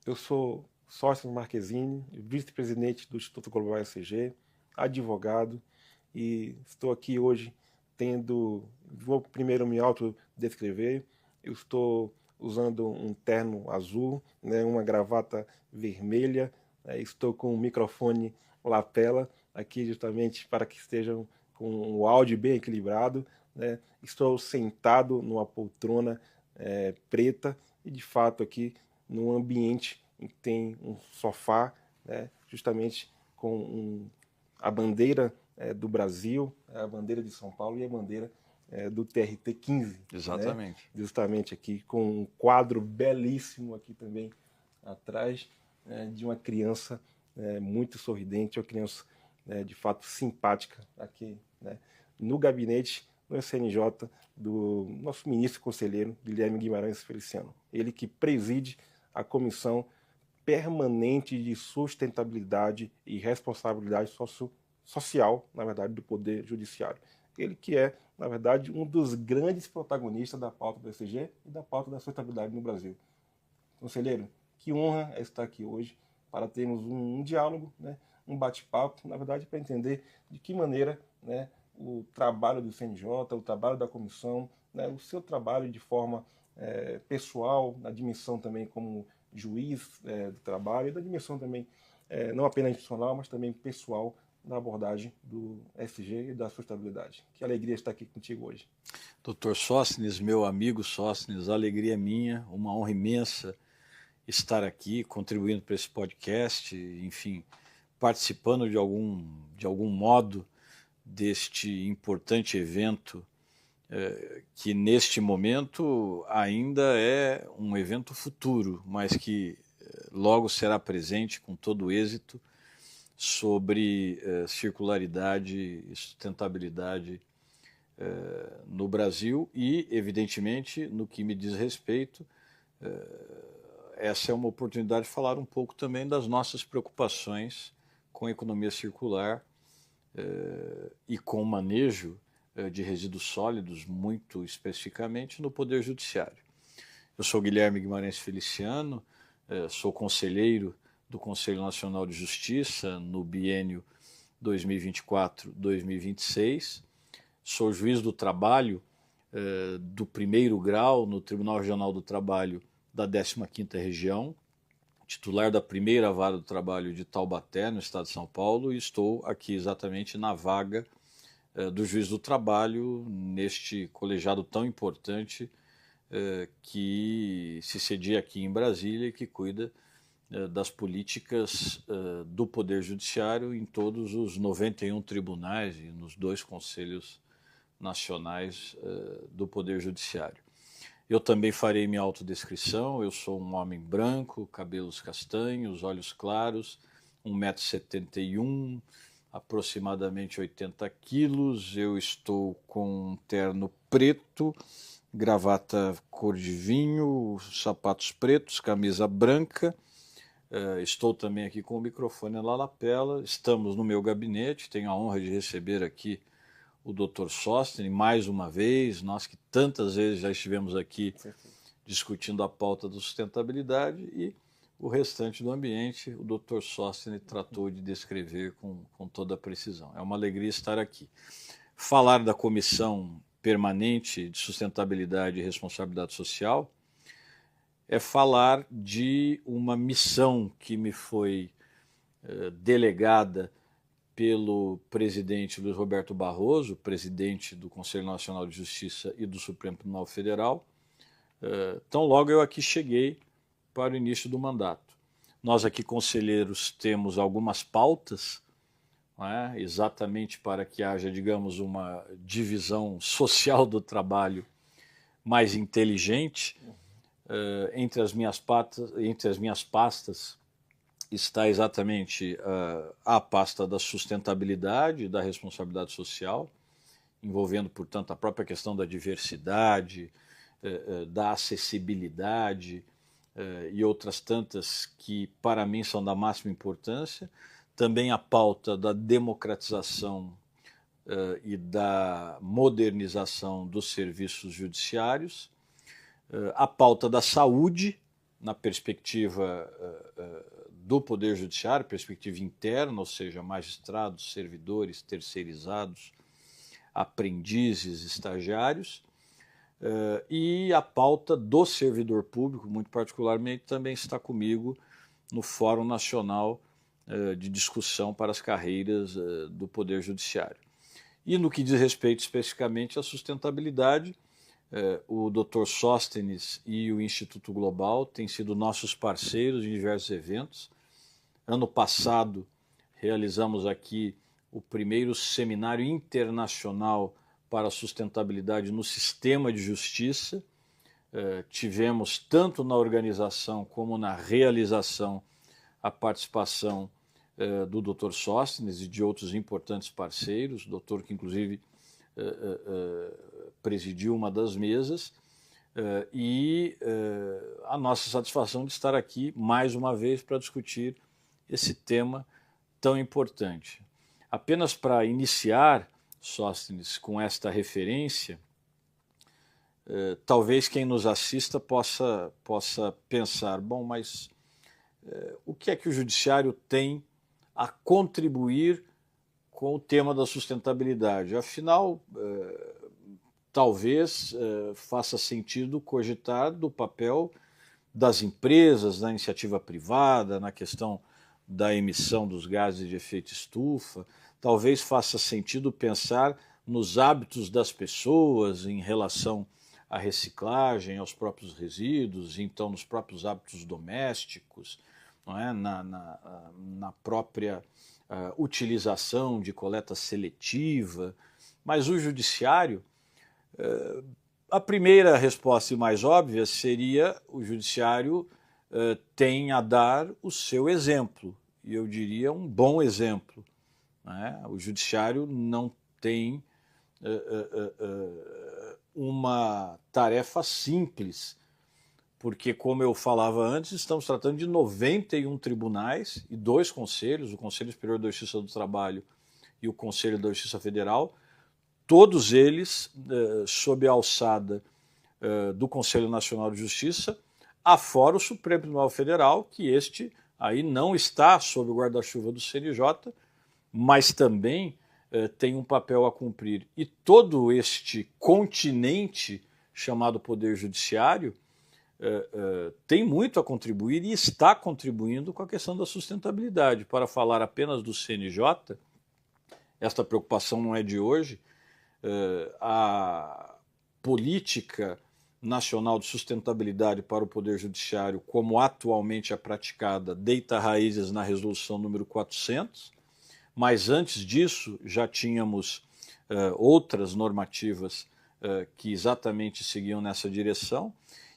Eu sou Sócio Marquezine, vice-presidente do Instituto Global ESG, advogado, e estou aqui hoje vou primeiro me autodescrever. Eu estou usando um terno azul, né, uma gravata vermelha, estou com um microfone lapela aqui justamente para que estejam com o áudio bem equilibrado, né? Estou sentado numa poltrona preta e de fato aqui num ambiente em que tem um sofá, né, justamente com a bandeira do Brasil, a bandeira de São Paulo e a bandeira do TRT-15, né, Exatamente. justamente aqui com um quadro belíssimo aqui também atrás, de uma criança muito sorridente, uma criança de fato simpática aqui, né, no gabinete, no SNJ, do nosso ministro conselheiro Guilherme Guimarães Feliciano. Ele que preside a Comissão Permanente de Sustentabilidade e Responsabilidade Social, na verdade, do Poder Judiciário. Ele que é, na verdade, um dos grandes protagonistas da pauta do ESG e da pauta da sustentabilidade no Brasil. Conselheiro, que honra estar aqui hoje para termos um diálogo, né, um bate-papo, na verdade, para entender de que maneira, né, o trabalho do CNJ, o trabalho da comissão, né, o seu trabalho de forma pessoal, na dimensão também como juiz do trabalho e da dimensão também não apenas institucional, mas também pessoal na abordagem do SG e da sustentabilidade. Que alegria estar aqui contigo hoje. Doutor Sóstenes, meu amigo Sóstenes, alegria minha, uma honra imensa estar aqui, contribuindo para esse podcast, enfim, participando de algum modo deste importante evento, que neste momento ainda é um evento futuro, mas que logo será presente com todo êxito sobre circularidade e sustentabilidade no Brasil e, evidentemente, no que me diz respeito, essa é uma oportunidade de falar um pouco também das nossas preocupações com a economia circular e com o manejo de resíduos sólidos, muito especificamente no Poder Judiciário. Eu sou Guilherme Guimarães Feliciano, sou conselheiro do Conselho Nacional de Justiça no biênio 2024-2026, sou juiz do trabalho do primeiro grau no Tribunal Regional do Trabalho da 15ª Região, titular da primeira vara do trabalho de Taubaté, no estado de São Paulo, e estou aqui exatamente na vaga do juiz do trabalho neste colegiado tão importante que se cedia aqui em Brasília e que cuida das políticas do Poder Judiciário em todos os 91 tribunais e nos 2 conselhos nacionais do Poder Judiciário. Eu também farei minha autodescrição. Eu sou um homem branco, cabelos castanhos, olhos claros, 1,71 m, aproximadamente 80 quilos. Eu estou com um terno preto, gravata cor de vinho, sapatos pretos, camisa branca. Estou também aqui com o microfone na lapela. Estamos no meu gabinete. Tenho a honra de receber aqui o Dr. Sóstenes, mais uma vez, nós que tantas vezes já estivemos aqui discutindo a pauta da sustentabilidade, e o restante do ambiente o Dr. Sóstenes tratou de descrever com toda a precisão. É uma alegria estar aqui. Falar da Comissão Permanente de Sustentabilidade e Responsabilidade Social é falar de uma missão que me foi delegada pelo presidente Luiz Roberto Barroso, presidente do Conselho Nacional de Justiça e do Supremo Tribunal Federal, tão logo eu aqui cheguei para o início do mandato. Nós aqui, conselheiros, temos algumas pautas, exatamente para que haja, digamos, uma divisão social do trabalho mais inteligente. Entre as minhas pastas está exatamente a pasta da sustentabilidade e da responsabilidade social, envolvendo, portanto, a própria questão da diversidade, da acessibilidade e outras tantas que, para mim, são da máxima importância. Também a pauta da democratização e da modernização dos serviços judiciários, a pauta da saúde, na perspectiva do Poder Judiciário, perspectiva interna, ou seja, magistrados, servidores, terceirizados, aprendizes, estagiários, e a pauta do servidor público, muito particularmente, também está comigo no Fórum Nacional de Discussão para as Carreiras do Poder Judiciário. E no que diz respeito especificamente à sustentabilidade, o Dr. Sóstenes e o Instituto Global têm sido nossos parceiros em diversos eventos. Ano passado, realizamos aqui o primeiro seminário internacional para a sustentabilidade no sistema de justiça. Tivemos, tanto na organização como na realização, a participação do Dr. Sóstenes e de outros importantes parceiros, doutor que inclusive presidiu uma das mesas, e a nossa satisfação de estar aqui mais uma vez para discutir esse tema tão importante. Apenas para iniciar, Sóstenes, com esta referência, talvez quem nos assista possa pensar, bom, mas o que é que o Judiciário tem a contribuir com o tema da sustentabilidade? Afinal, talvez faça sentido cogitar do papel das empresas, da iniciativa privada, na questão da emissão dos gases de efeito estufa. Talvez faça sentido pensar nos hábitos das pessoas em relação à reciclagem, aos próprios resíduos, então nos próprios hábitos domésticos, não é? na própria utilização de coleta seletiva. Mas o Judiciário, a primeira resposta e mais óbvia seria: o Judiciário tem a dar o seu exemplo, e eu diria um bom exemplo. O Judiciário não tem uma tarefa simples, porque, como eu falava antes, estamos tratando de 91 tribunais e 2 conselhos, o Conselho Superior da Justiça do Trabalho e o Conselho da Justiça Federal, todos eles sob a alçada do Conselho Nacional de Justiça, afora o Supremo Tribunal Federal, que este aí não está sob o guarda-chuva do CNJ, mas também tem um papel a cumprir. E todo este continente chamado Poder Judiciário tem muito a contribuir e está contribuindo com a questão da sustentabilidade. Para falar apenas do CNJ, esta preocupação não é de hoje. A política nacional de sustentabilidade para o Poder Judiciário, como atualmente é praticada, deita raízes na resolução número 400, mas antes disso já tínhamos outras normativas que exatamente seguiam nessa direção,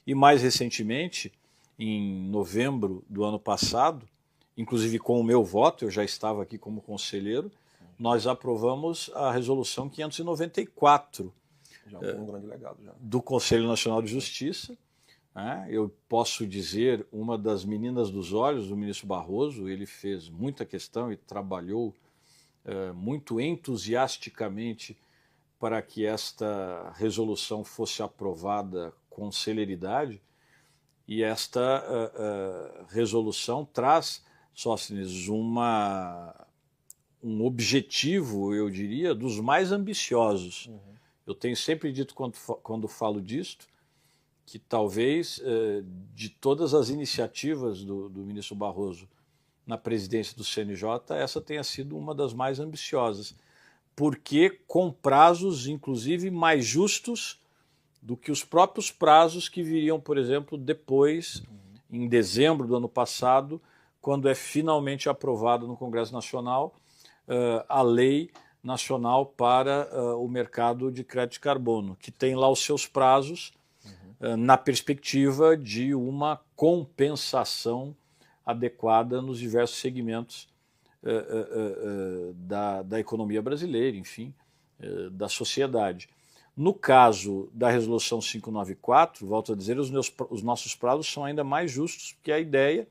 e mais recentemente, em novembro do ano passado, inclusive com o meu voto, eu já estava aqui como conselheiro, nós aprovamos a resolução 594 já foi um grande legado, já. Do Conselho Nacional de Justiça. Eu posso dizer, uma das meninas dos olhos do ministro Barroso, ele fez muita questão e trabalhou muito entusiasticamente para que esta resolução fosse aprovada com celeridade, e esta resolução traz, Sóstenes, um objetivo, eu diria, dos mais ambiciosos. Eu tenho sempre dito, quando falo disto, que talvez de todas as iniciativas do ministro Barroso na presidência do CNJ, essa tenha sido uma das mais ambiciosas, porque com prazos, inclusive, mais justos do que os próprios prazos que viriam, por exemplo, depois, em dezembro do ano passado, quando é finalmente aprovado no Congresso Nacional a Lei Nacional para o Mercado de Crédito de Carbono, que tem lá os seus prazos na perspectiva de uma compensação adequada nos diversos segmentos da economia brasileira, enfim, da sociedade. No caso da Resolução 594, volto a dizer, os nossos prazos são ainda mais justos, porque a ideia,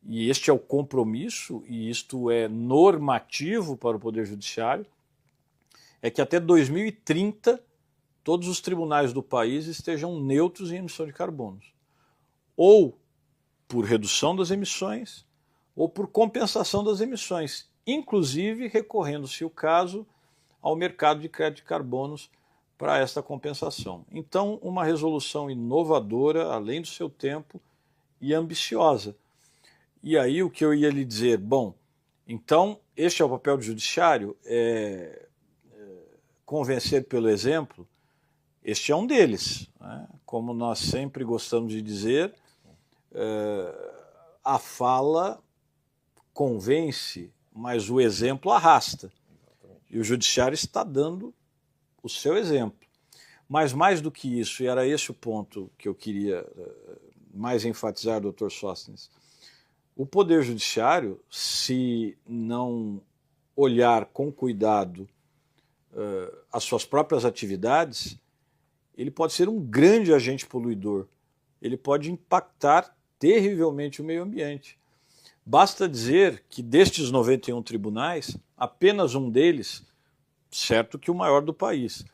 e este é o compromisso, e isto é normativo para o Poder Judiciário, é que até 2030 todos os tribunais do país estejam neutros em emissão de carbonos. Ou por redução das emissões ou por compensação das emissões, inclusive recorrendo-se o caso ao mercado de crédito de carbonos para esta compensação. Então, uma resolução inovadora, além do seu tempo, e ambiciosa. E aí o que eu ia lhe dizer, bom, então este é o papel do judiciário, convencer pelo exemplo. Este é um deles, né? Como nós sempre gostamos de dizer, a fala convence, mas o exemplo arrasta. E o judiciário está dando o seu exemplo. Mas mais do que isso, e era esse o ponto que eu queria mais enfatizar, doutor Sóstenes, o Poder Judiciário, se não olhar com cuidado as suas próprias atividades, ele pode ser um grande agente poluidor, ele pode impactar terrivelmente o meio ambiente. Basta dizer que destes 91 tribunais, apenas um deles, certo que o maior do país,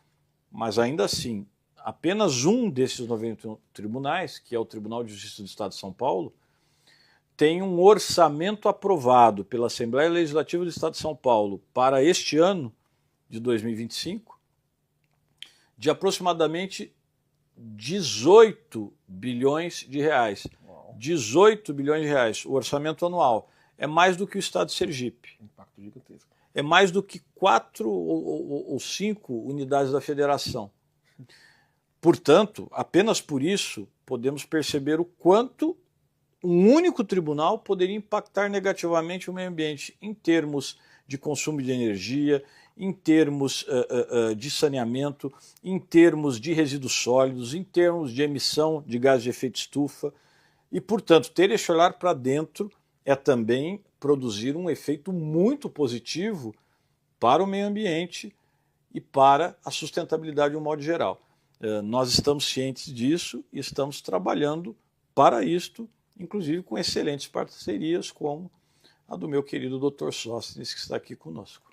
mas ainda assim, apenas um desses 91 tribunais, que é o Tribunal de Justiça do Estado de São Paulo, tem um orçamento aprovado pela Assembleia Legislativa do Estado de São Paulo para este ano de 2025 de aproximadamente 18 bilhões de reais. 18 bilhões de reais, o orçamento anual. É mais do que o estado de Sergipe. Impacto gigantesco. É mais do que 4 ou 5 unidades da federação. Portanto, apenas por isso, podemos perceber o quanto um único tribunal poderia impactar negativamente o meio ambiente em termos de consumo de energia, em termos de saneamento, em termos de resíduos sólidos, em termos de emissão de gás de efeito estufa. E, portanto, ter esse olhar para dentro é também produzir um efeito muito positivo para o meio ambiente e para a sustentabilidade de um modo geral. Nós estamos cientes disso e estamos trabalhando para isto, inclusive com excelentes parcerias como a do meu querido Dr. Sóstenes, que está aqui conosco.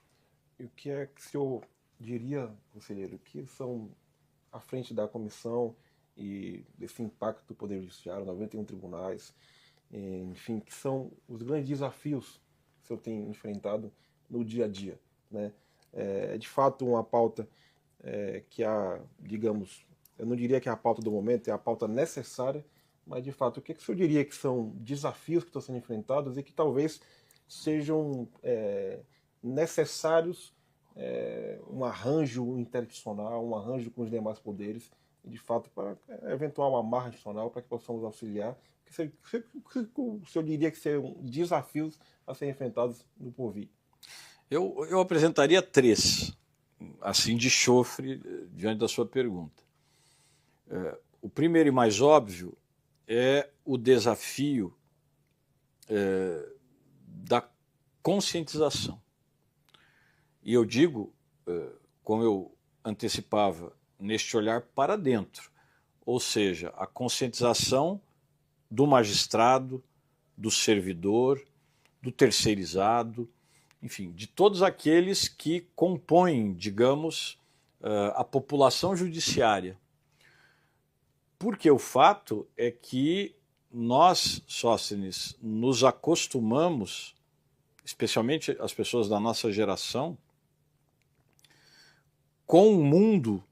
E o que é que o senhor diria, conselheiro, que são à frente da comissão e desse impacto do Poder Judiciário, 91 tribunais, enfim, que são os grandes desafios que o senhor tem enfrentado no dia a dia, né? É de fato uma pauta que digamos, eu não diria que é a pauta do momento, é a pauta necessária, mas de fato, o que o senhor diria que são desafios que estão sendo enfrentados e que talvez sejam necessários um arranjo interinstitucional, um arranjo com os demais poderes, de fato, para eventual amarra institucional, para que possamos auxiliar? O senhor diria que são desafios a serem enfrentados no porvir? Eu apresentaria 3, assim de chofre, diante da sua pergunta. O primeiro e mais óbvio é o desafio da conscientização. E eu digo, como eu antecipava, neste olhar para dentro, ou seja, a conscientização do magistrado, do servidor, do terceirizado, enfim, de todos aqueles que compõem, digamos, a população judiciária. Porque o fato é que nós, Sóstenes, nos acostumamos, especialmente as pessoas da nossa geração, com um mundo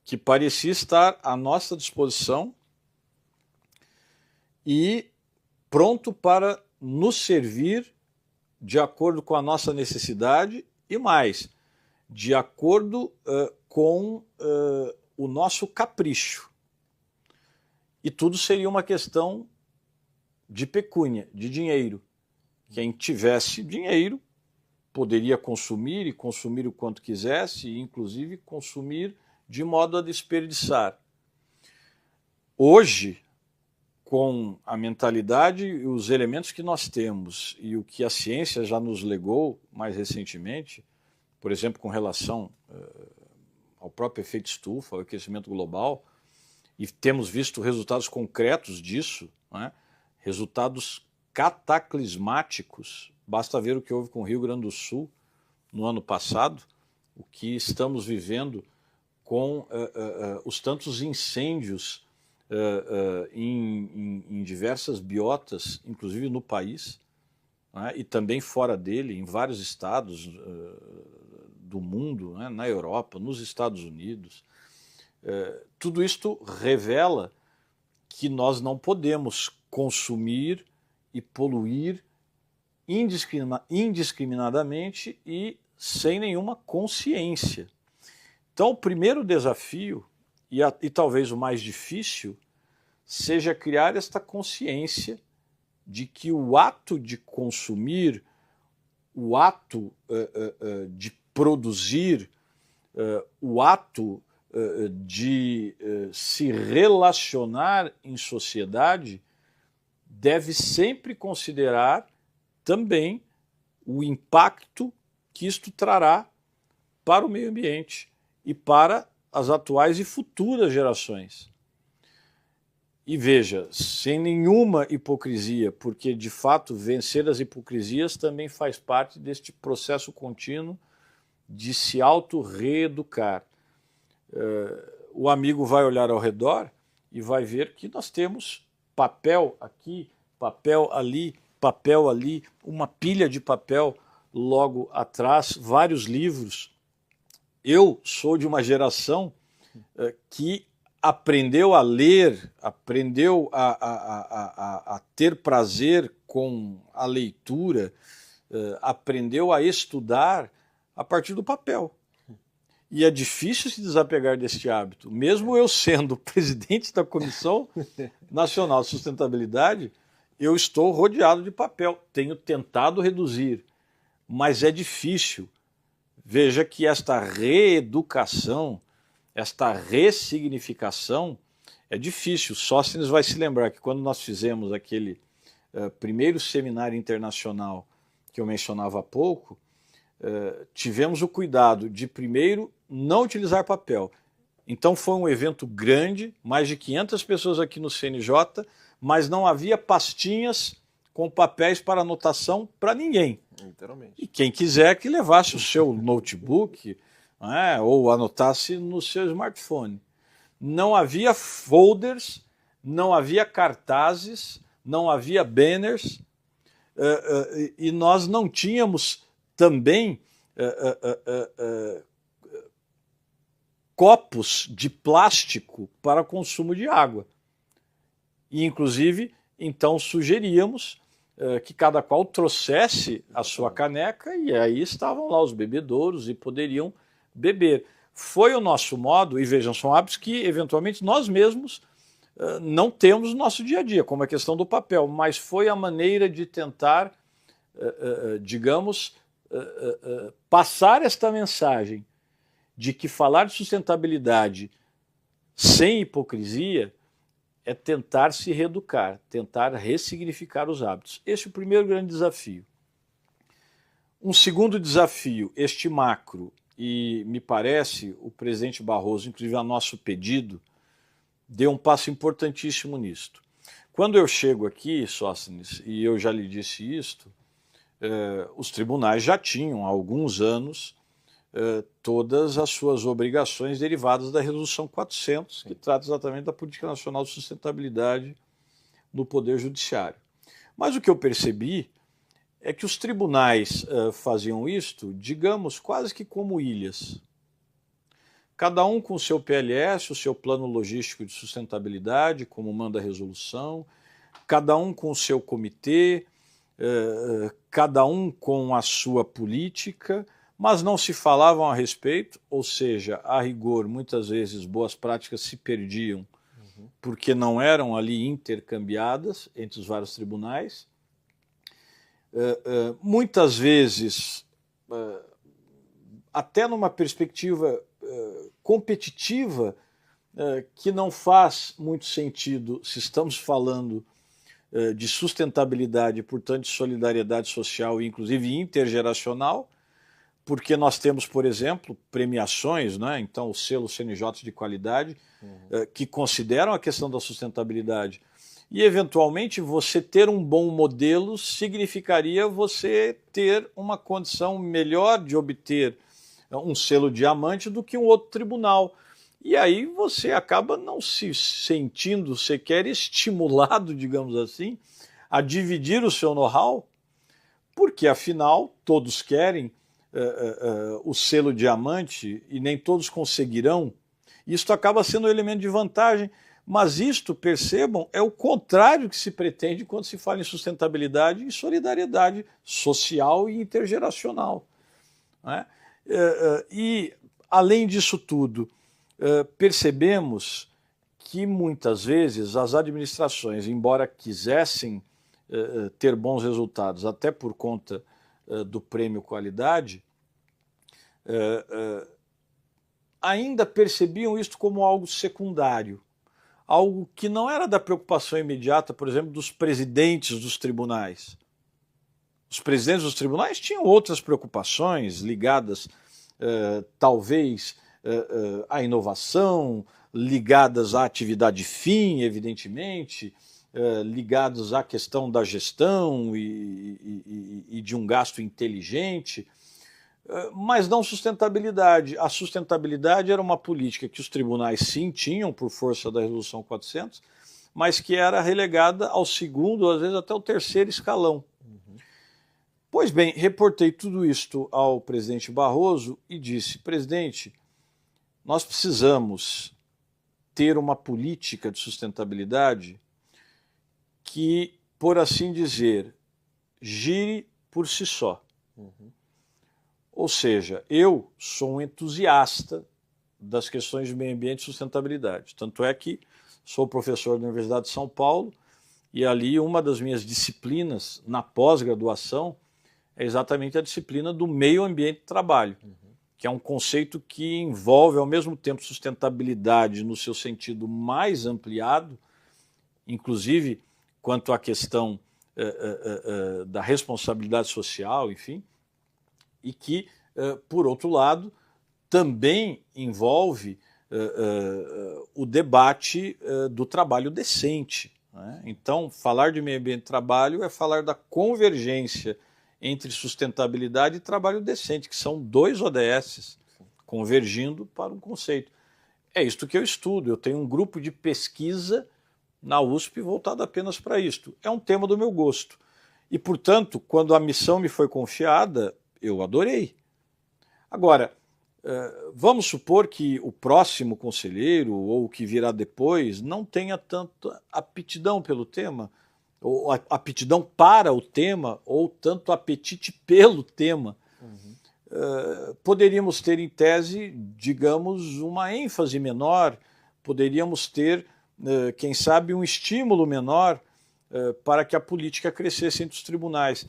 que parecia estar à nossa disposição e pronto para nos servir de acordo com a nossa necessidade e mais, de acordo com o nosso capricho. E tudo seria uma questão de pecúnia, de dinheiro. Quem tivesse dinheiro poderia consumir e consumir o quanto quisesse, e inclusive consumir de modo a desperdiçar. Hoje, com a mentalidade e os elementos que nós temos e o que a ciência já nos legou mais recentemente, por exemplo, com relação ao próprio efeito estufa, ao aquecimento global, e temos visto resultados concretos disso, né? Resultados cataclismáticos. Basta ver o que houve com o Rio Grande do Sul no ano passado, o que estamos vivendo com os tantos incêndios em diversas biotas, inclusive no país, né, e também fora dele, em vários estados do mundo, né, na Europa, nos Estados Unidos. Tudo isto revela que nós não podemos consumir e poluir indiscriminadamente e sem nenhuma consciência. Então, o primeiro desafio, e talvez o mais difícil, seja criar esta consciência de que o ato de consumir, o ato de produzir, o ato de se relacionar em sociedade deve sempre considerar também o impacto que isto trará para o meio ambiente e para as atuais e futuras gerações. E veja, sem nenhuma hipocrisia, porque de fato vencer as hipocrisias também faz parte deste processo contínuo de se auto-reeducar. O amigo vai olhar ao redor e vai ver que nós temos papel aqui, papel ali, uma pilha de papel logo atrás, vários livros. Eu sou de uma geração que aprendeu a ler, aprendeu a ter prazer com a leitura, aprendeu a estudar a partir do papel. E é difícil se desapegar deste hábito. Mesmo eu sendo presidente da Comissão Nacional de Sustentabilidade, eu estou rodeado de papel. Tenho tentado reduzir, mas é difícil. Veja que esta reeducação, esta ressignificação é difícil. Sóstenes vai se lembrar que quando nós fizemos aquele primeiro seminário internacional que eu mencionava há pouco, tivemos o cuidado de primeiro não utilizar papel. Então foi um evento grande, mais de 500 pessoas aqui no CNJ, mas não havia pastinhas com papéis para anotação para ninguém. Literalmente. E quem quiser que levasse o seu notebook, né, ou anotasse no seu smartphone. Não havia folders, não havia cartazes, não havia banners, e nós não tínhamos também copos de plástico para consumo de água. E, inclusive, então sugeríamos que cada qual trouxesse a sua caneca e aí estavam lá os bebedouros e poderiam beber. Foi o nosso modo, e vejam, são hábitos que eventualmente nós mesmos não temos no nosso dia a dia, como a questão do papel, mas foi a maneira de tentar, digamos, passar esta mensagem de que falar de sustentabilidade sem hipocrisia é tentar se reeducar, tentar ressignificar os hábitos. Esse é o primeiro grande desafio. Um segundo desafio, este macro, e me parece o presidente Barroso, inclusive a nosso pedido, deu um passo importantíssimo nisto. Quando eu chego aqui, Sóstenes, e eu já lhe disse isto, os tribunais já tinham há alguns anos todas as suas obrigações derivadas da Resolução 400, que trata exatamente da Política Nacional de Sustentabilidade no Poder Judiciário. Mas o que eu percebi é que os tribunais faziam isto, digamos, quase que como ilhas. Cada um com o seu PLS, o seu plano logístico de sustentabilidade, como manda a resolução, cada um com o seu comitê, cada um com a sua política, mas não se falavam a respeito, ou seja, a rigor, muitas vezes boas práticas se perdiam porque não eram ali intercambiadas entre os vários tribunais. Muitas vezes, até numa perspectiva competitiva, que não faz muito sentido se estamos falando de sustentabilidade, portanto de solidariedade social e inclusive intergeracional, porque nós temos, por exemplo, premiações, né? Então o selo CNJ de qualidade, que consideram a questão da sustentabilidade. E, eventualmente, você ter um bom modelo significaria você ter uma condição melhor de obter um selo diamante do que um outro tribunal. E aí você acaba não se sentindo sequer estimulado, digamos assim, a dividir o seu know-how, porque afinal todos querem o selo diamante e nem todos conseguirão. Isto acaba sendo um elemento de vantagem, mas isto, percebam, é o contrário que se pretende quando se fala em sustentabilidade e solidariedade social e intergeracional. Né? E, além disso tudo, percebemos que muitas vezes as administrações, embora quisessem ter bons resultados, até por conta do prêmio qualidade, ainda percebiam isto como algo secundário, algo que não era da preocupação imediata, por exemplo, dos presidentes dos tribunais. Os presidentes dos tribunais tinham outras preocupações ligadas, talvez, à inovação, ligadas à atividade fim, evidentemente, ligados à questão da gestão e de um gasto inteligente, mas não sustentabilidade. A sustentabilidade era uma política que os tribunais sim tinham por força da Resolução 400, mas que era relegada ao segundo, às vezes até o terceiro escalão. Pois bem, reportei tudo isto ao presidente Barroso e disse: presidente, nós precisamos ter uma política de sustentabilidade que, por assim dizer, gire por si só. Ou seja, eu sou um entusiasta das questões de meio ambiente e sustentabilidade. Tanto é que sou professor da Universidade de São Paulo e ali uma das minhas disciplinas na pós-graduação é exatamente a disciplina do meio ambiente de trabalho, que é um conceito que envolve ao mesmo tempo sustentabilidade no seu sentido mais ampliado, inclusive quanto à questão da responsabilidade social, enfim, e que, por outro lado, também envolve o debate do trabalho decente. Né? Então, falar de meio ambiente e trabalho é falar da convergência entre sustentabilidade e trabalho decente, que são dois ODSs convergindo para um conceito. É isto que eu estudo, eu tenho um grupo de pesquisa na USP voltado apenas para isto. É um tema do meu gosto. E, portanto, quando a missão me foi confiada, eu adorei. Agora, vamos supor que o próximo conselheiro ou o que virá depois não tenha tanta aptidão pelo tema, ou aptidão para o tema, ou tanto apetite pelo tema. Poderíamos ter, em tese, digamos, uma ênfase menor, poderíamos ter, quem sabe, um estímulo menor para que a política crescesse entre os tribunais.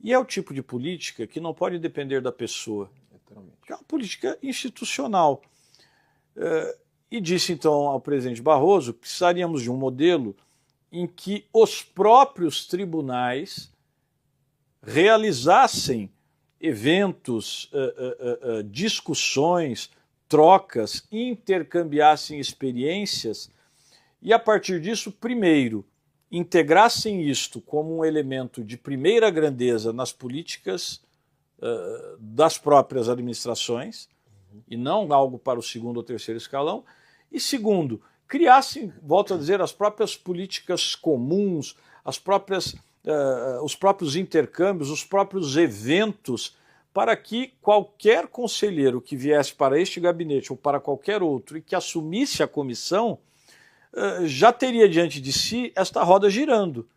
E é o tipo de política que não pode depender da pessoa, que é uma política institucional. E disse então ao presidente Barroso que precisaríamos de um modelo em que os próprios tribunais realizassem eventos, discussões, trocas, intercambiassem experiências e, a partir disso, primeiro, integrassem isto como um elemento de primeira grandeza nas políticas das próprias administrações, e não algo para o segundo ou terceiro escalão, e segundo, criassem, volto a dizer, as próprias políticas comuns, os próprios intercâmbios, os próprios eventos, para que qualquer conselheiro que viesse para este gabinete ou para qualquer outro e que assumisse a comissão, já teria diante de si esta roda girando.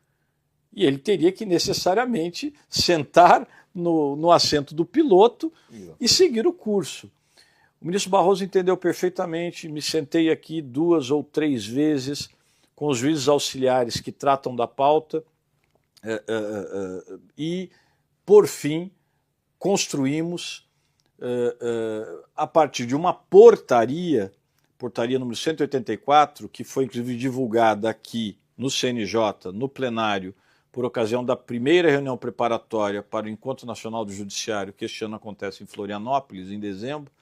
E ele teria que necessariamente sentar no assento do piloto e seguir o curso. O ministro Barroso entendeu perfeitamente, me sentei aqui 2 ou 3 vezes com os juízes auxiliares que tratam da pauta e, por fim, construímos, a partir de uma portaria número 184, que foi inclusive divulgada aqui no CNJ, no plenário, por ocasião da primeira reunião preparatória para o Encontro Nacional do Judiciário, que este ano acontece em Florianópolis, em dezembro,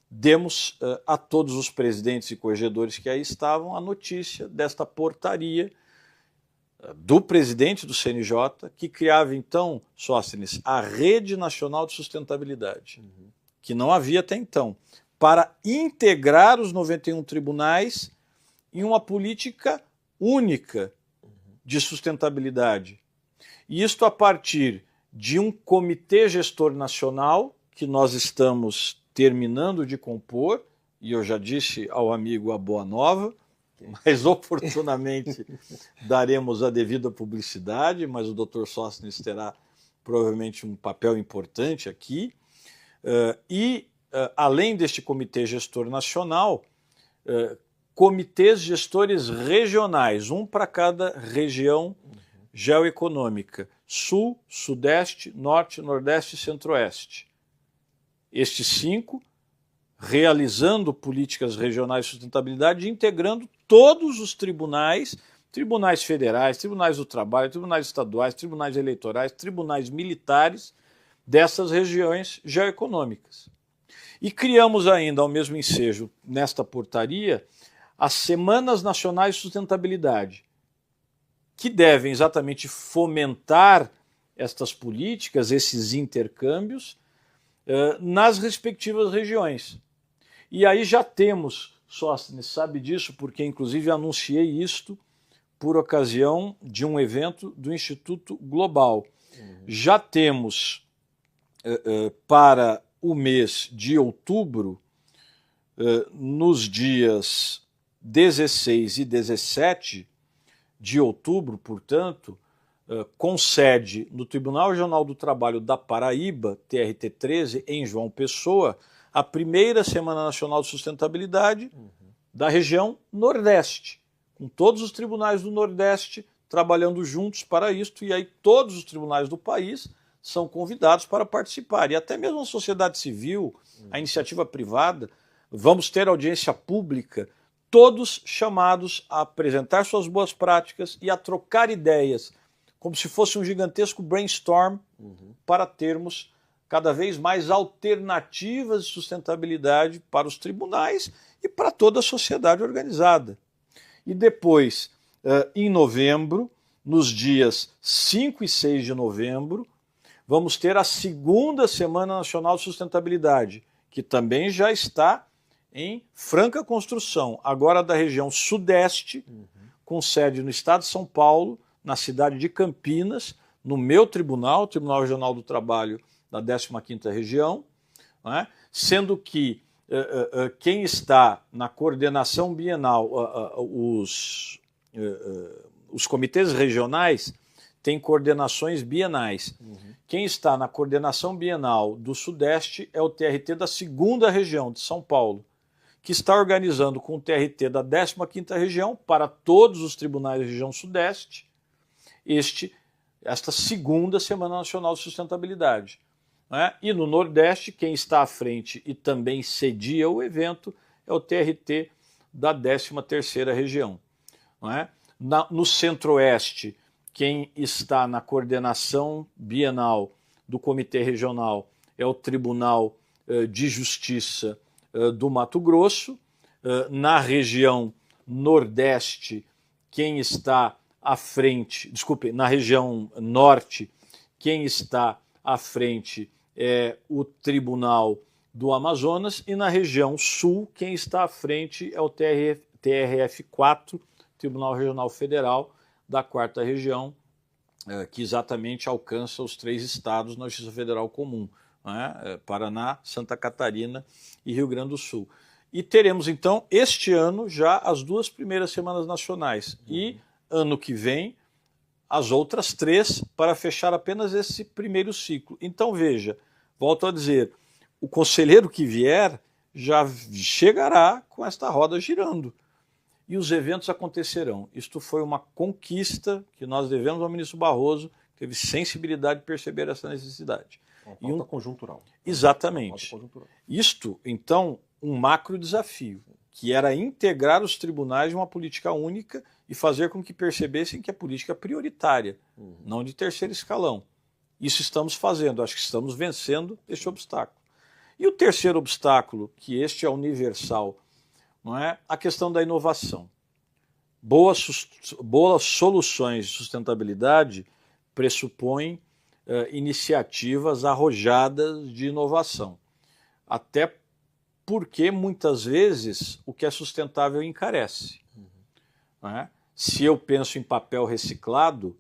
demos a todos os presidentes e corregedores que aí estavam a notícia desta portaria do presidente do CNJ, que criava então, Sóstenes, a Rede Nacional de Sustentabilidade, que não havia até então. para integrar os 91 tribunais em uma política única de sustentabilidade. E isto a partir de um comitê gestor nacional, que nós estamos terminando de compor, e eu já disse ao amigo a boa nova, mas oportunamente daremos a devida publicidade, mas o Dr. Sóstenes terá provavelmente um papel importante aqui. Além deste comitê gestor nacional, comitês gestores regionais, um para cada região geoeconômica, Sul, Sudeste, Norte, Nordeste e Centro-Oeste. Estes 5 realizando políticas regionais de sustentabilidade e integrando todos os tribunais, tribunais federais, tribunais do trabalho, tribunais estaduais, tribunais eleitorais, tribunais militares dessas regiões geoeconômicas. E criamos ainda, ao mesmo ensejo, nesta portaria, as Semanas Nacionais de Sustentabilidade, que devem exatamente fomentar estas políticas, esses intercâmbios, nas respectivas regiões. E aí já temos, Sóstenes sabe disso, porque inclusive anunciei isto por ocasião de um evento do Instituto Global. Já temos para o mês de outubro, nos dias 16 e 17 de outubro, portanto, com sede no Tribunal Regional do Trabalho da Paraíba, TRT 13, em João Pessoa, a primeira Semana Nacional de Sustentabilidade da região Nordeste, com todos os tribunais do Nordeste trabalhando juntos para isto, e aí todos os tribunais do país são convidados para participar, e até mesmo a sociedade civil, a iniciativa privada, vamos ter audiência pública, todos chamados a apresentar suas boas práticas e a trocar ideias, como se fosse um gigantesco brainstorm para termos cada vez mais alternativas de sustentabilidade para os tribunais e para toda a sociedade organizada. E depois, em novembro, nos dias 5 e 6 de novembro, vamos ter a segunda Semana Nacional de Sustentabilidade, que também já está em franca construção, agora da região Sudeste, com sede no estado de São Paulo, na cidade de Campinas, no meu tribunal, o Tribunal Regional do Trabalho da 15ª Região, né? Sendo que quem está na coordenação bienal, os comitês regionais têm coordenações bienais. Quem está na coordenação bienal do Sudeste é o TRT da 2ª Região de São Paulo, que está organizando com o TRT da 15ª Região para todos os tribunais da região Sudeste esta segunda Semana Nacional de Sustentabilidade. Né? E no Nordeste, quem está à frente e também cedia o evento é o TRT da 13ª Região. Né? No Centro-Oeste, quem está na coordenação bienal do Comitê Regional é o Tribunal de Justiça do Mato Grosso. Na região Nordeste, quem está à frente, na região Norte, quem está à frente é o Tribunal do Amazonas, e na região Sul, quem está à frente é o TRF4, Tribunal Regional Federal da 4ª Região, que exatamente alcança os 3 estados na Justiça Federal Comum, né? Paraná, Santa Catarina e Rio Grande do Sul. E teremos, então, este ano já as 2 primeiras semanas nacionais, e ano que vem as outras 3 para fechar apenas esse primeiro ciclo. Então veja, volto a dizer, o conselheiro que vier já chegará com esta roda girando e os eventos acontecerão. Isto foi uma conquista que nós devemos ao ministro Barroso, que teve sensibilidade de perceber essa necessidade. Uma pauta conjuntural. Exatamente. Pauta conjuntural. Isto, então, um macro desafio, que era integrar os tribunais em uma política única e fazer com que percebessem que a política é prioritária, não de terceiro escalão. Isso estamos fazendo, acho que estamos vencendo este obstáculo. E o terceiro obstáculo, que este é universal, não é? A questão da inovação. Boas soluções de sustentabilidade pressupõem iniciativas arrojadas de inovação. Até porque muitas vezes o que é sustentável encarece. Né? Se eu penso em papel reciclado,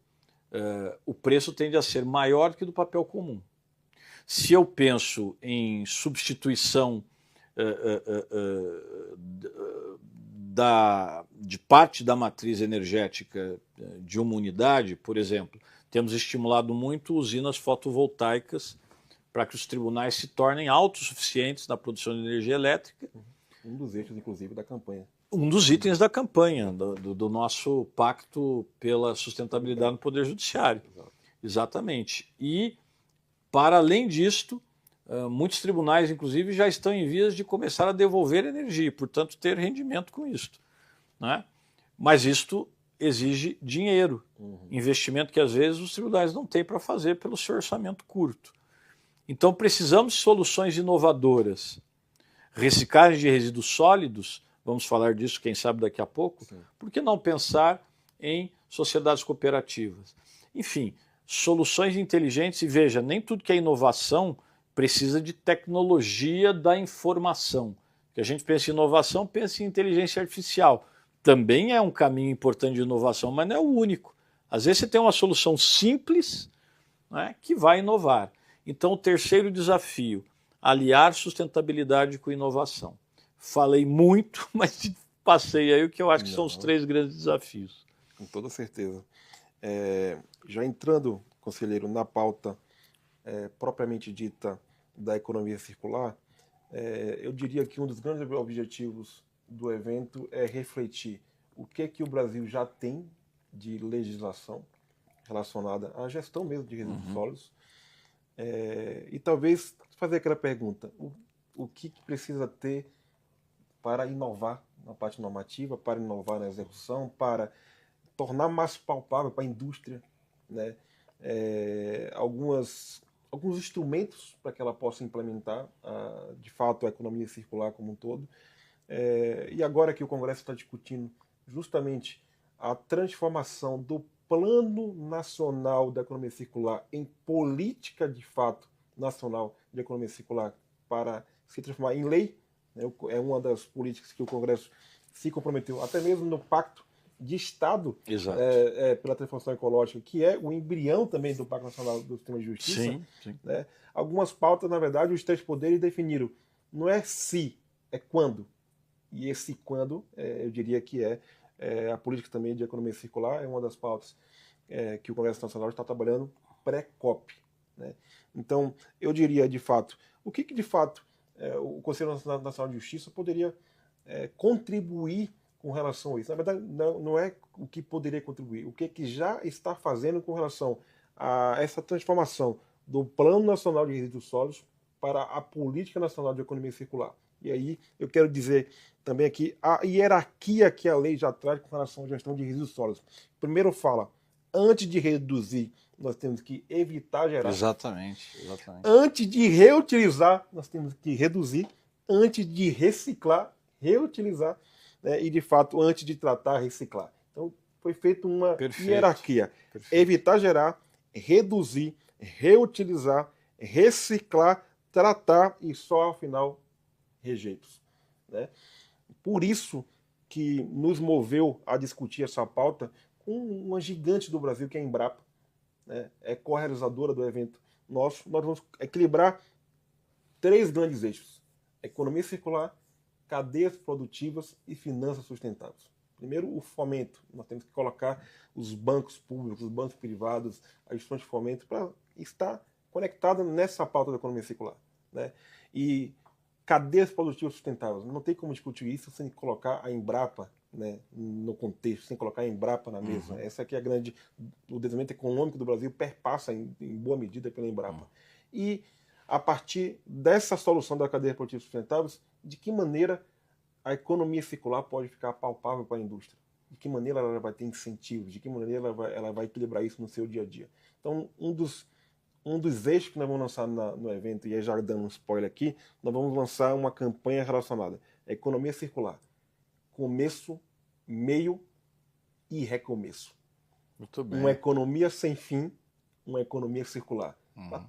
o preço tende a ser maior que do papel comum. Se eu penso em substituição de parte da matriz energética de uma unidade, por exemplo, temos estimulado muito usinas fotovoltaicas para que os tribunais se tornem autossuficientes na produção de energia elétrica. Um dos eixos, inclusive, da campanha. Um dos itens da campanha, do nosso pacto pela sustentabilidade no Poder Judiciário. Exato. Exatamente. E, para além disto, muitos tribunais, inclusive, já estão em vias de começar a devolver energia, portanto, ter rendimento com isto. Né? Mas isto exige dinheiro, investimento que, às vezes, os tribunais não têm para fazer pelo seu orçamento curto. Então, precisamos de soluções inovadoras. Reciclagem de resíduos sólidos, vamos falar disso, quem sabe, daqui a pouco. Sim. Por que não pensar em sociedades cooperativas? Enfim, soluções inteligentes. E veja, nem tudo que é inovação precisa de tecnologia da informação. Que a gente pensa em inovação, pensa em inteligência artificial. Também é um caminho importante de inovação, mas não é o único. Às vezes você tem uma solução simples, né, que vai inovar. Então, o terceiro desafio, aliar sustentabilidade com inovação. Falei muito, mas passei aí o que eu acho que são os 3 grandes desafios. Com toda certeza. Já entrando, conselheiro, na pauta propriamente dita da economia circular, eu diria que um dos grandes objetivos do evento é refletir o que o Brasil já tem de legislação relacionada à gestão mesmo de resíduos sólidos, e talvez fazer aquela pergunta, o que precisa ter para inovar na parte normativa, para inovar na execução, para tornar mais palpável para a indústria, né, alguns instrumentos para que ela possa implementar, de fato, a economia circular como um todo. E agora que o Congresso está discutindo justamente a transformação do Plano Nacional da Economia Circular em política, de fato, nacional de economia circular para se transformar em lei, né, é uma das políticas que o Congresso se comprometeu, até mesmo no Pacto de Estado pela Transformação Ecológica, que é o embrião também do Pacto Nacional do Sistema de Justiça. Sim, sim. Né? Algumas pautas, na verdade, os 3 poderes definiram. Não é se, é quando. E esse quando, eu diria que a política também de economia circular, é uma das pautas que o Congresso Nacional está trabalhando pré-COP. Né? Então, eu diria, de fato, o que de fato o Conselho Nacional de Justiça poderia contribuir com relação a isso. Na verdade, não é o que poderia contribuir, o que já está fazendo com relação a essa transformação do Plano Nacional de Resíduos Sólidos para a Política Nacional de Economia Circular. E aí eu quero dizer também aqui a hierarquia que a lei já traz com relação à gestão de resíduos sólidos. Primeiro fala, antes de reduzir, nós temos que evitar gerar. Exatamente. Antes de reutilizar, nós temos que reduzir. Antes de reciclar, reutilizar. Né? E, de fato, antes de tratar, reciclar. Então, foi feita uma hierarquia. Perfeito. Evitar gerar, reduzir, reutilizar, reciclar, tratar e só, ao final, rejeitos. Né? Por isso que nos moveu a discutir essa pauta com uma gigante do Brasil, que é a Embrapa, né? É co-realizadora do evento nosso. Nós vamos equilibrar 3 grandes eixos: economia circular, cadeias produtivas e finanças sustentáveis. Primeiro, o fomento. Nós temos que colocar os bancos públicos, os bancos privados, as instituições de fomento para estar conectada nessa pauta da economia circular. Né? E cadeias produtivas sustentáveis. Não tem como discutir isso sem colocar a Embrapa, né, no contexto, sem colocar a Embrapa na mesa. Essa aqui é a grande... O desenvolvimento econômico do Brasil perpassa em boa medida pela Embrapa. E, a partir dessa solução da cadeia produtiva sustentáveis, de que maneira a economia circular pode ficar palpável para a indústria? De que maneira ela vai ter incentivos? De que maneira ela vai equilibrar isso no seu dia a dia? Então, um dos eixos que nós vamos lançar no evento, e aí já dando um spoiler aqui, nós vamos lançar uma campanha relacionada à economia circular. Começo, meio e recomeço. Muito bem. Uma economia sem fim, uma economia circular.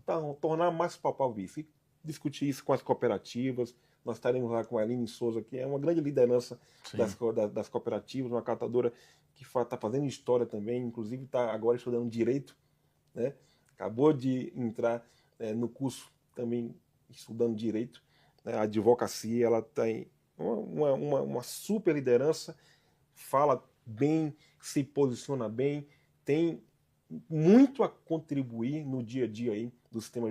Para tornar mais palpável isso. E discutir isso com as cooperativas, nós estaremos lá com a Aline Souza, que é uma grande liderança das cooperativas, uma catadora que está fazendo história também, inclusive está agora estudando Direito, né? Acabou de entrar no curso também estudando Direito, né? A advocacia, ela tem uma super liderança, fala bem, se posiciona bem, tem muito a contribuir no dia a dia aí do sistema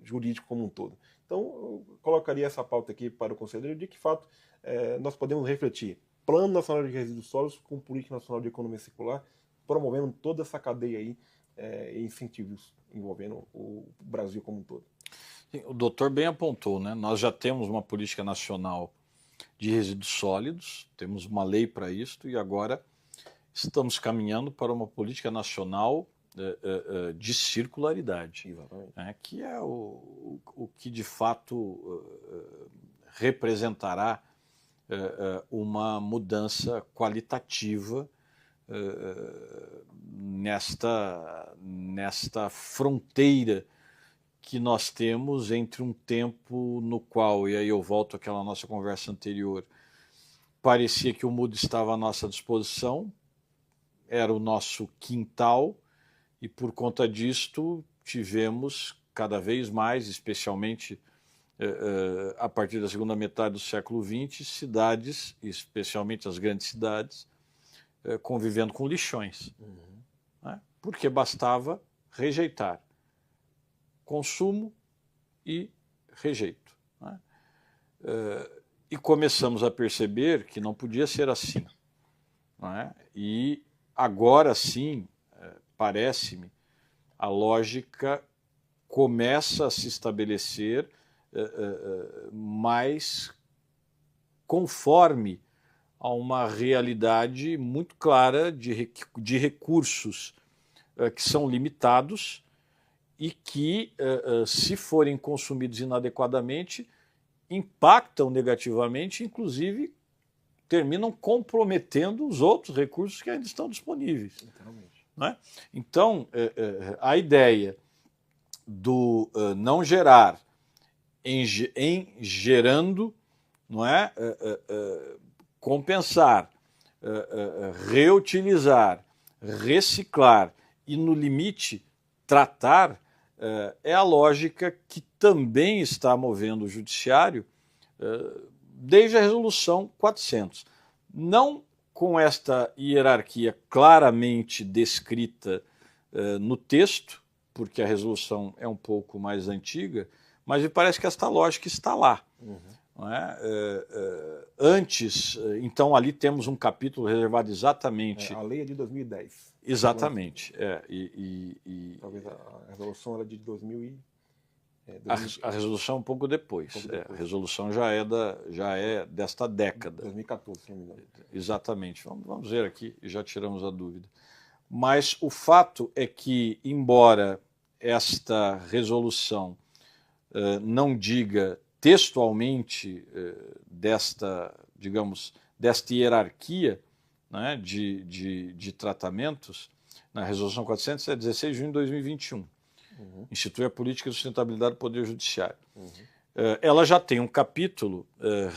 jurídico como um todo. Então, eu colocaria essa pauta aqui para o conselheiro de que, de fato, nós podemos refletir Plano Nacional de Resíduos Sólidos com Política Nacional de Economia Circular, promovendo toda essa cadeia aí e incentivos envolvendo o Brasil como um todo. O doutor bem apontou, né? Nós já temos uma política nacional de resíduos sólidos, temos uma lei para isso e agora estamos caminhando para uma política nacional de circularidade, né? Que é o que de fato representará uma mudança qualitativa nesta fronteira que nós temos entre um tempo no qual, e aí eu volto àquela nossa conversa anterior, parecia que o mundo estava à nossa disposição, era o nosso quintal, e por conta disto tivemos cada vez mais, especialmente a partir da segunda metade do século XX, cidades, especialmente as grandes cidades, convivendo com lixões, né? Porque bastava rejeitar. Consumo e rejeito, né? E começamos a perceber que não podia ser assim, né? E agora sim, parece-me, a lógica começa a se estabelecer mais conforme a uma realidade muito clara de recursos que são limitados e que, se forem consumidos inadequadamente, impactam negativamente, inclusive terminam comprometendo os outros recursos que ainda estão disponíveis. Né? Então, a ideia do não gerar em gerando, não é? Compensar, reutilizar, reciclar e, no limite, tratar, é a lógica que também está movendo o judiciário desde a resolução 400. Não com esta hierarquia claramente descrita no texto, porque a resolução é um pouco mais antiga, mas me parece que esta lógica está lá. Não é? Antes, então ali temos um capítulo reservado exatamente... a lei é de 2010. Exatamente. Talvez a resolução era de 2000 a resolução um pouco depois. A resolução já é desta década. 2014, se não me engano. Exatamente. Vamos ver aqui, já tiramos a dúvida. Mas o fato é que, embora esta resolução não diga textualmente desta hierarquia, né, de tratamentos, na resolução 400 é 16 de junho de 2021. Institui a política de sustentabilidade do Poder Judiciário. Ela já tem um capítulo